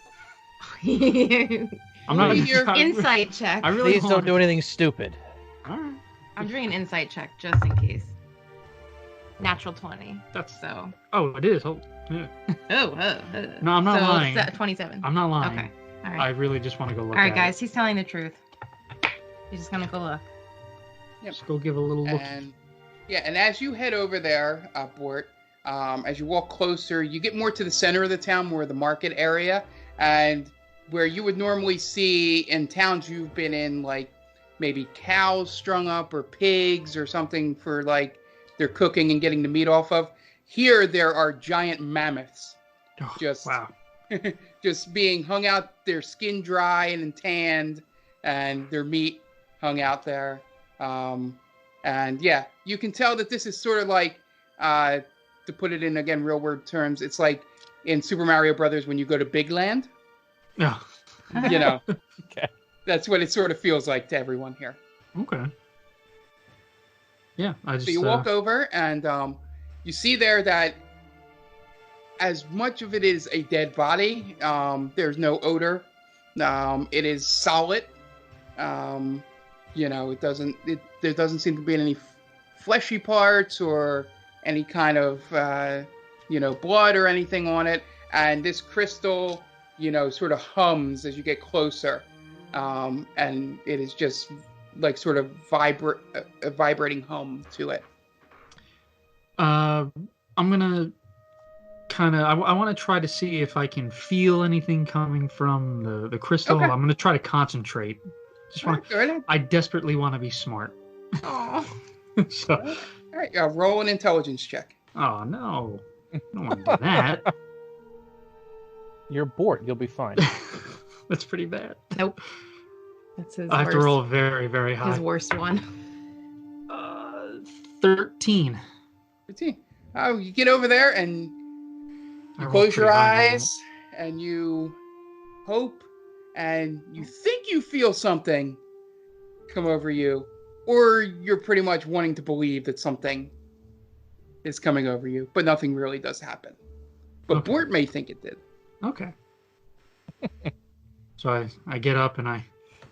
Okay. I'm not insight check. Please don't do anything stupid. All right. I'm doing an insight check just in case. natural 20. That's so. Oh, it is. Oh, yeah. No, I'm not lying. 27. I'm not lying. Okay. All right. I really just want to go look. All right, guys. He's telling the truth. He's just gonna go look. Yep. Just go give a little look. And as you head over there, Bort, as you walk closer, you get more to the center of the town, more of the market area, and where you would normally see in towns you've been in, like maybe cows strung up or pigs or something for like they're cooking and getting the meat off of. Here, there are giant mammoths, just being hung out, their skin dry and tanned, and their meat hung out there. And yeah, you can tell that this is sort of like, to put it in, again, real world terms, it's like in Super Mario Brothers when you go to Big Land. No. You know. Okay. That's what it sort of feels like to everyone here. Okay. Yeah, So you walk over and you see there that as much of it is a dead body, there's no odor. It is solid. You know, there doesn't seem to be any fleshy parts or any kind of, blood or anything on it. And this crystal, sort of hums as you get closer. And it is just like sort of a vibrating hum to it. I'm gonna I want to try to see if I can feel anything coming from the crystal. Okay. I'm gonna try to concentrate. I desperately want to be smart. Oh. So. All right, roll an intelligence check. Oh no! I don't want to do that. You're bored. You'll be fine. That's pretty bad. Nope. That's his. I have to roll very, very high. His worst one. 13. 13. Oh, you get over there and you close your eyes and you hope and you think you feel something come over you, or you're pretty much wanting to believe that something is coming over you, but nothing really does happen. But Bort may think it did. Okay. So I get up and I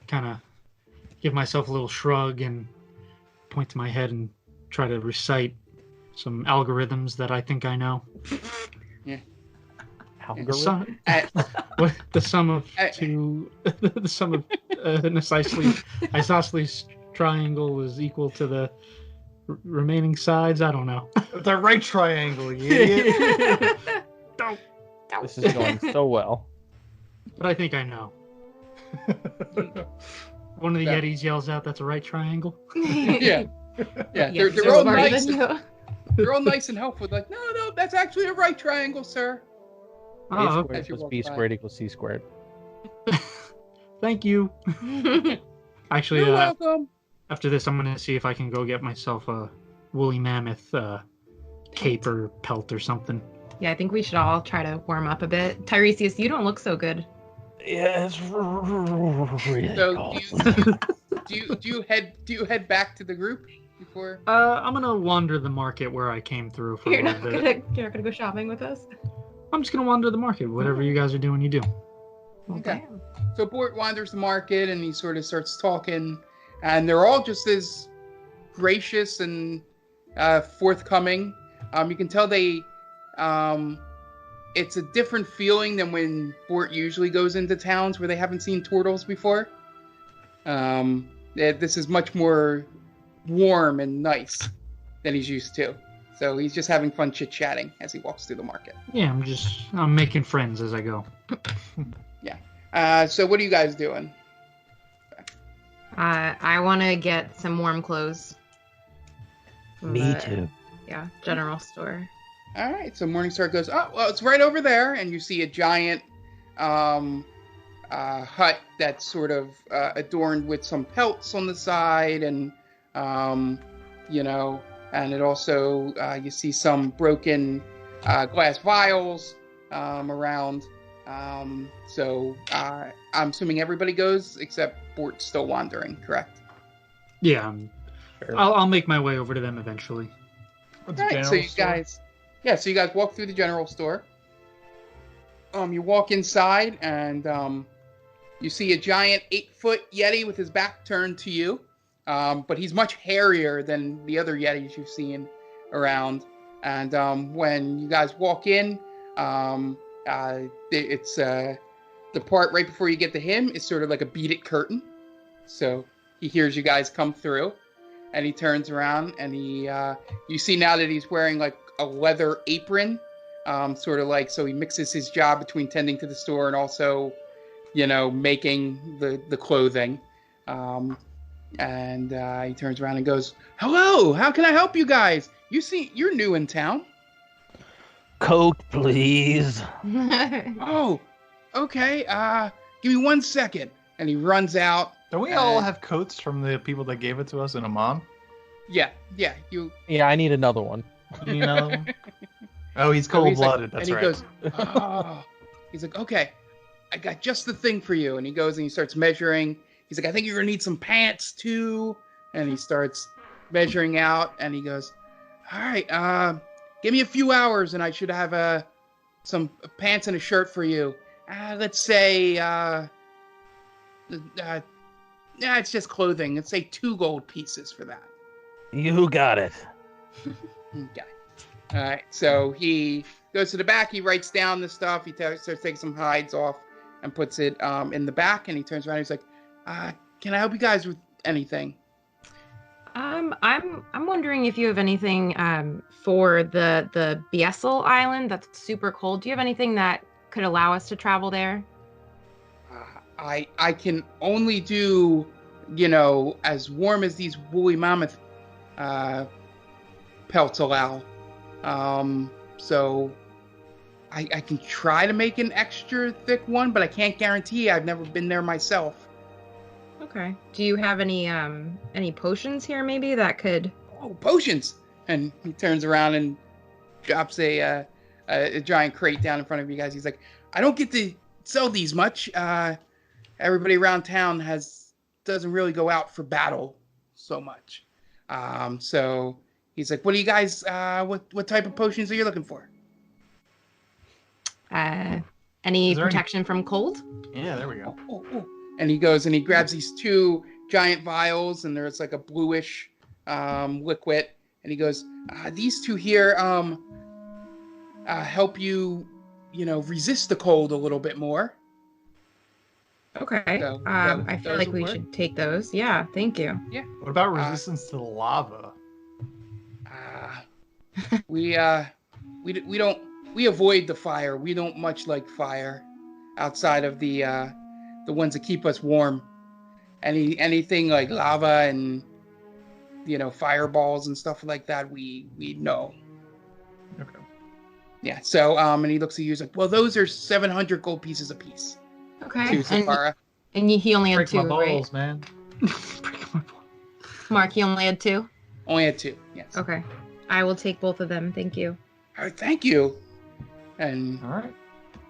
kind of give myself a little shrug and point to my head and try to recite some algorithms that I think I know. Yeah. Algorithm? The sum of two, the sum of an isosceles triangle is equal to the remaining sides. I don't know. The right triangle, you idiot. This is going so well. But I think I know. One of the Yetis yells out, "That's a right triangle." Yeah. They're all nice. They're all nice and helpful. Like, no, that's actually a right triangle, sir. A squared plus B squared equals C squared. Thank you. Actually, you're welcome. After this, I'm gonna see if I can go get myself a woolly mammoth cape or pelt or something. Yeah, I think we should all try to warm up a bit. Tiresias, you don't look so good. Yeah, it's really cold. Do you head back to the group before? I'm gonna wander the market where I came through for a little bit. You're not gonna go shopping with us? I'm just gonna wander the market. Whatever you guys are doing, you do. Okay. So Bort wanders the market and he sort of starts talking, and they're all just as gracious and forthcoming. You can tell they. It's a different feeling than when Bort usually goes into towns where they haven't seen turtles before. This is much more warm and nice than he's used to. So he's just having fun chit-chatting as he walks through the market. Yeah, I'm making friends as I go. Yeah. So what are you guys doing? I want to get some warm clothes. Me too. Yeah, general store. All right, so Morningstar goes, oh, well, it's right over there, and you see a giant hut that's sort of adorned with some pelts on the side, and, and it also, you see some broken glass vials around. So I'm assuming everybody goes, except Bort's still wandering, correct? Yeah, I'll make my way over to them eventually. All right, so you guys... Yeah, so you guys walk through the general store. You walk inside, and you see a giant 8-foot Yeti with his back turned to you. But he's much hairier than the other Yetis you've seen around. And when you guys walk in, it's the part right before you get to him is sort of like a beaded curtain. So he hears you guys come through, and he turns around, and you see now that he's wearing like a leather apron, sort of like, so he mixes his job between tending to the store and also, making the clothing. And he turns around and goes, "Hello, how can I help you guys? You're new in town." Coke, please. Oh, okay. Give me 1 second. And he runs out. Don't we all have coats from the people that gave it to us in Amman? Yeah. Yeah, I need another one. Oh, he's cold-blooded. That's right. And he goes, oh. He's like, okay, I got just the thing for you. And he goes and he starts measuring. He's like, I think you're going to need some pants, too. And he starts measuring out. And he goes, all right, give me a few hours and I should have some pants and a shirt for you. Let's say, it's just clothing. Let's say 2 gold pieces for that. You got it. Okay. All right. So he goes to the back. He writes down the stuff. He starts taking some hides off and puts it in the back. And he turns around. And he's like, "Can I help you guys with anything?" I'm wondering if you have anything for the Biesel Island that's super cold. Do you have anything that could allow us to travel there? I can only do, as warm as these woolly mammoth pelts allow. So I can try to make an extra thick one, but I can't guarantee. I've never been there myself. Okay. Do you have any potions here maybe that could... Oh, potions! And he turns around and drops a giant crate down in front of you guys. He's like, I don't get to sell these much. Everybody around town doesn't really go out for battle so much. So he's like, what do you guys, what type of potions are you looking for? Any protection from cold? Yeah, there we go. Oh. And he goes and he grabs these 2 giant vials, and there's like a bluish liquid. And he goes, these 2 here help you, resist the cold a little bit more. Okay. So, I feel like we should take those. Yeah, thank you. Yeah. What about resistance to lava? We avoid the fire. We don't much like fire outside of the ones that keep us warm. Anything like lava and fireballs and stuff like that, we know. Okay. Yeah. So and he looks at you, he's like, well, those are 700 gold pieces apiece. Okay. To Safara. And he only had 2, my balls, right? Man. Mark, he only had 2? Only had 2, yes. Okay. I will take both of them. Thank you. All right, thank you. And all right.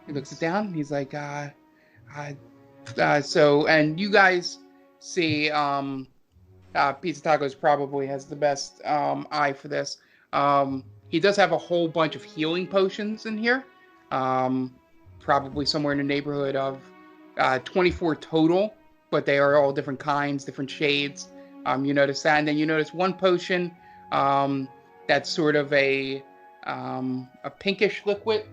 He looks it down. He's like, so, and you guys see, Pizza Tacos probably has the best eye for this. He does have a whole bunch of healing potions in here. Probably somewhere in the neighborhood of 24 total, but they are all different kinds, different shades. You notice that, and then you notice one potion that's sort of a pinkish liquid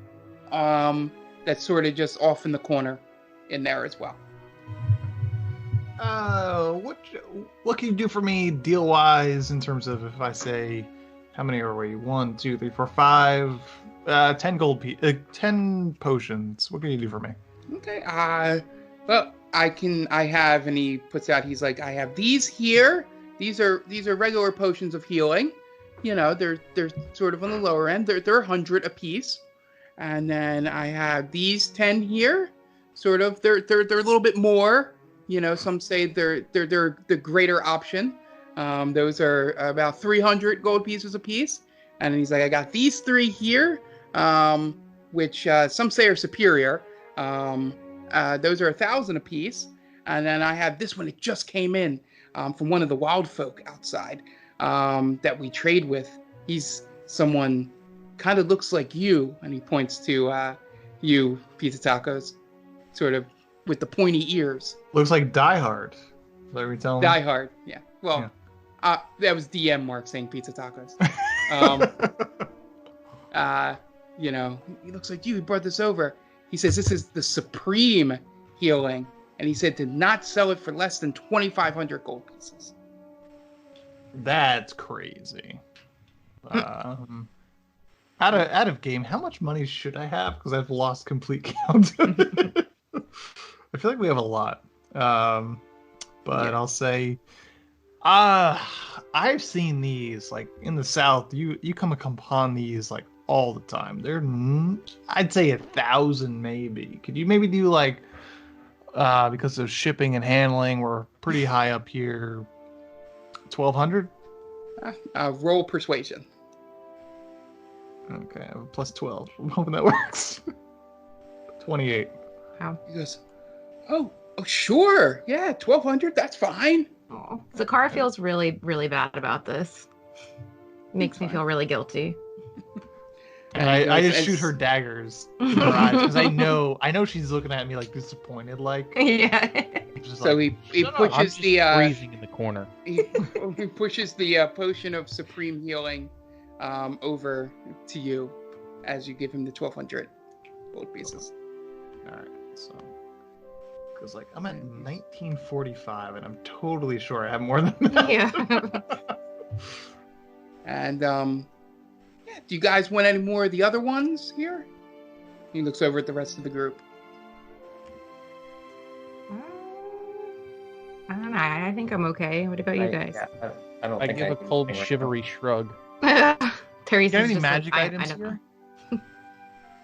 that's sort of just off in the corner in there as well. What can you do for me deal wise in terms of, if I say, how many are we? 1, 2, 3, 4, 5, 10 gold 10 potions. What can you do for me? Okay. Well, I have, and he puts out, he's like, I have these here. These are regular potions of healing. They're sort of on the lower end. They're 100 apiece. And then I have these 10 here. Sort of, they're a little bit more. Some say they're the greater option. Those are about 300 gold pieces apiece. And he's like, I got these 3 here, which some say are superior. Those are 1,000 apiece. And then I have this one that just came in from one of the wild folk outside that we trade with. He's someone kind of looks like you, and he points to you, Pizza Tacos, sort of with the pointy ears. Looks like Die Hard. Is that what you're telling me? Die Hard, yeah. Well, that was DM Mark saying Pizza Tacos. he looks like you. He brought this over. He says this is the supreme healing, and he said to not sell it for less than 2,500 gold pieces. That's crazy. Out of game, how much money should I have? Because I've lost complete count. I feel like we have a lot. But I'll say, I've seen these like in the South. You come upon these like all the time. They're, I'd say 1,000 maybe. Could you maybe do like, because of shipping and handling, we're pretty high up here. 1,200. Roll persuasion. Okay, I have a plus 12. I'm hoping that works. 28. Wow. He goes, oh, sure. Yeah, 1,200. That's fine. Oh, Zakara feels really, really bad about this. Makes me feel really guilty. And I just shoot her daggers in her eyes because I know she's looking at me like disappointed, like. Yeah. So like, he pushes the freezing in the corner. He pushes the potion of supreme healing over to you as you give him the 1,200 gold pieces. All right, so because like I'm at 1945 and I'm totally sure I have more than that. Yeah. And do you guys want any more of the other ones here? He looks over at the rest of the group. I don't know. I think I'm okay. What about you guys? Yeah, I don't I think give a cold, anything right shivery shrug. Teresa's Got any just magic like, items I don't here? know.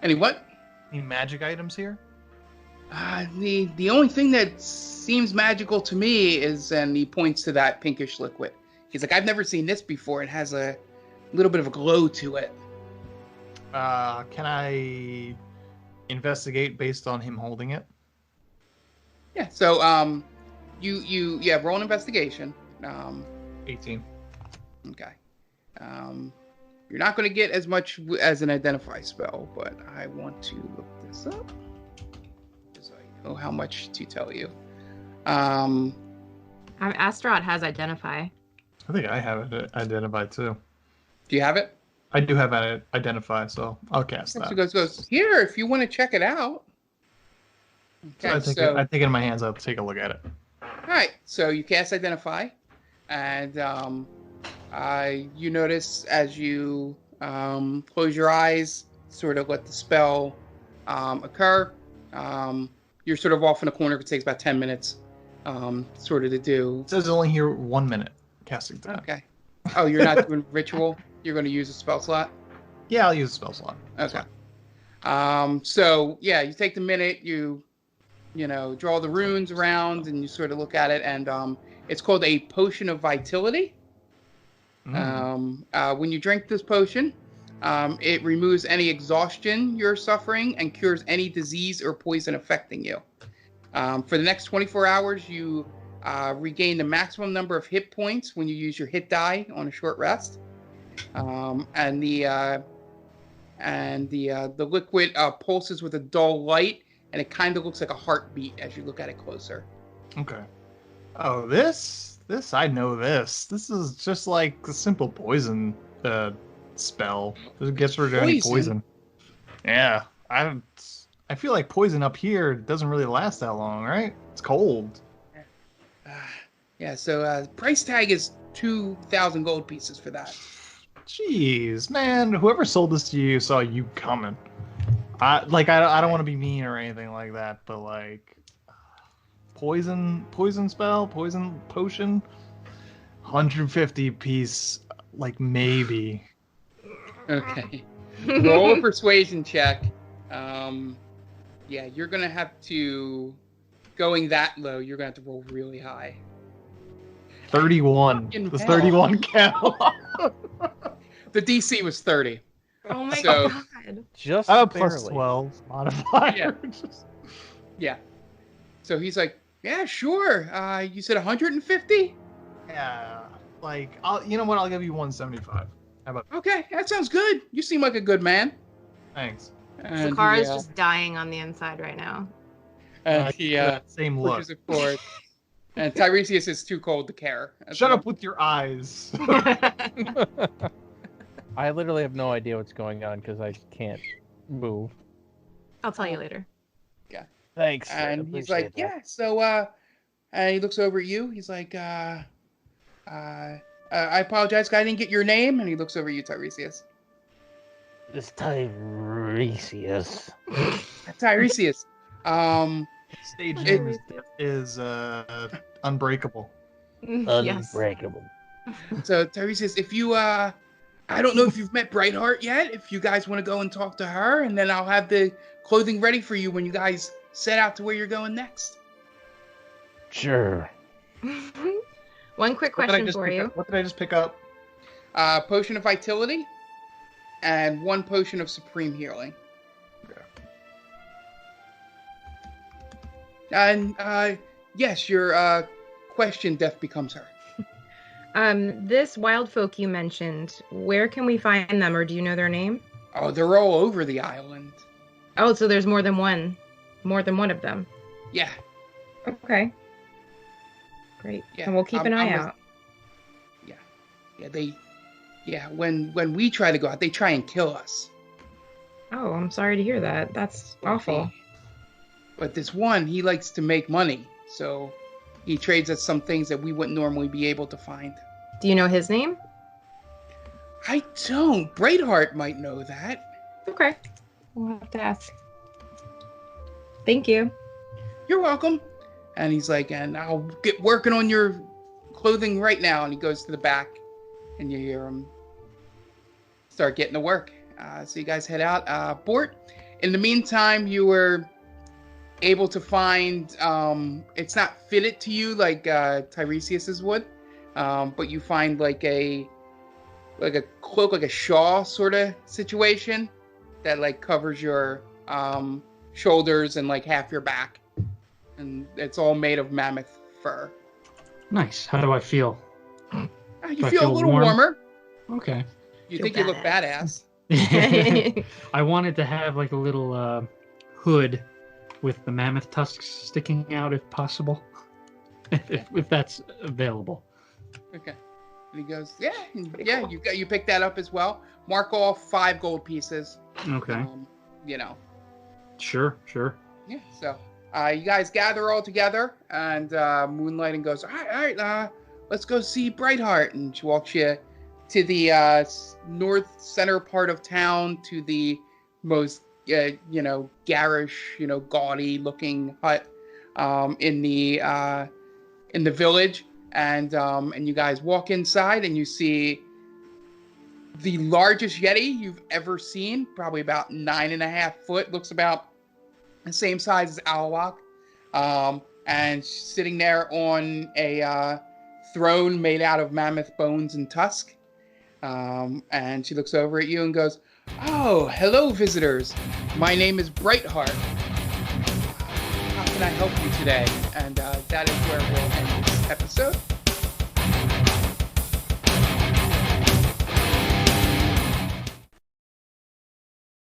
Any what? Any magic items here? The only thing that seems magical to me is, and he points to that pinkish liquid. He's like, I've never seen this before. It has a little bit of a glow to it. Can I investigate based on him holding it? Yeah. So you roll an investigation. 18. Okay. You're not going to get as much as an identify spell, but I want to look this up so I know how much to tell you. Astaroth has identify. I think I have it identified too. Do you have it? I do have it identify, so I'll cast that. So it goes here if you want to check it out. Okay, I take it in my hands. I'll take a look at it. All right. So you cast identify, and you notice as you close your eyes, sort of let the spell occur. You're sort of off in a corner. It takes about 10 minutes, sort of to do. It says only here 1 minute casting time. Okay. Oh, you're not doing ritual? You're going to use a spell slot? Yeah, I'll use a spell slot. Okay. So yeah, you take the minute, you draw the runes around, and you sort of look at it, and it's called a potion of vitality. When you drink this potion, it removes any exhaustion you're suffering and cures any disease or poison affecting you. For the next 24 hours, you regain the maximum number of hit points when you use your hit die on a short rest. And the liquid pulses with a dull light, and it kind of looks like a heartbeat as you look at it closer. Okay. Oh, this I know this. This is just like a simple poison spell. It gets rid of any poison. Yeah, I feel like poison up here doesn't really last that long, right? It's cold. Yeah. So price tag is 2,000 gold pieces for that. Jeez, man, whoever sold this to you saw you coming. I don't want to be mean or anything like that, but like poison spell, potion, 150 piece, like maybe. Okay. Roll a persuasion check. Yeah, you're gonna have to, going that low, you're gonna have to roll really high. 31. The 31 count. The DC was 30. Oh my god. Just plus 12 modifier. Yeah. Yeah. So he's like, yeah, sure. You said 150? Yeah. Like, you know what? I'll give you 175. How about? Okay, that sounds good. You seem like a good man. Thanks. And Zakara's just dying on the inside right now. He same look. pushes it forward. And Tiresias is too cold to care. Shut up with your eyes. I literally have no idea what's going on because I can't move. I'll tell you later. Yeah. Thanks. And he's like, yeah. So, and he looks over at you. He's like, I apologize, I didn't get your name. And he looks over at you, Tiresias. It's Tiresias. Tiresias. Stage name is Unbreakable. Yes. Unbreakable. So Tiresias, if you I don't know if you've met Brightheart yet. If you guys want to go and talk to her, and then I'll have the clothing ready for you when you guys set out to where you're going next. Sure. One quick question for you. What did I just pick up? Potion of Vitality and 1 potion of Supreme Healing. And yes, your question, Death Becomes Her. This wild folk you mentioned, where can we find them, or do you know their name? Oh, they're all over the island. Oh, so there's more than one of them. Yeah. Okay. Great. Yeah. And we'll keep an eye out. Yeah, when we try to go out, they try and kill us. Oh, I'm sorry to hear that. That's awful. But this one, he likes to make money, so he trades us some things that we wouldn't normally be able to find. Do you know his name? I don't. Brightheart might know that. Okay. We'll have to ask. Thank you. You're welcome. And he's like, and I'll get working on your clothing right now. And he goes to the back, and you hear him start getting to work. So you guys head out. Bort, in the meantime, you were able to find, it's not fitted to you like Tiresias's would, but you find like a cloak, like a shawl sort of situation that like covers your shoulders and like half your back, and it's all made of mammoth fur. Nice. How do I feel? You feel a little warmer. Okay. You think you look badass. I wanted to have like a little hood with the mammoth tusks sticking out if possible, if that's available. Okay. And he goes, yeah, you pick that up as well. Mark off 5 gold pieces. Okay. You know. Sure. Yeah. So you guys gather all together, and Moonlighting goes, all right, let's go see Brightheart, and she walks you to the north center part of town, to the most garish, gaudy looking hut in the village, and you guys walk inside, and you see the largest Yeti you've ever seen, probably about 9.5 foot, looks about the same size as Owllock, and sitting there on a throne made out of mammoth bones and tusk, and she looks over at you and goes, oh, hello, visitors. My name is Brightheart. How can I help you today? And that is where we'll end this episode.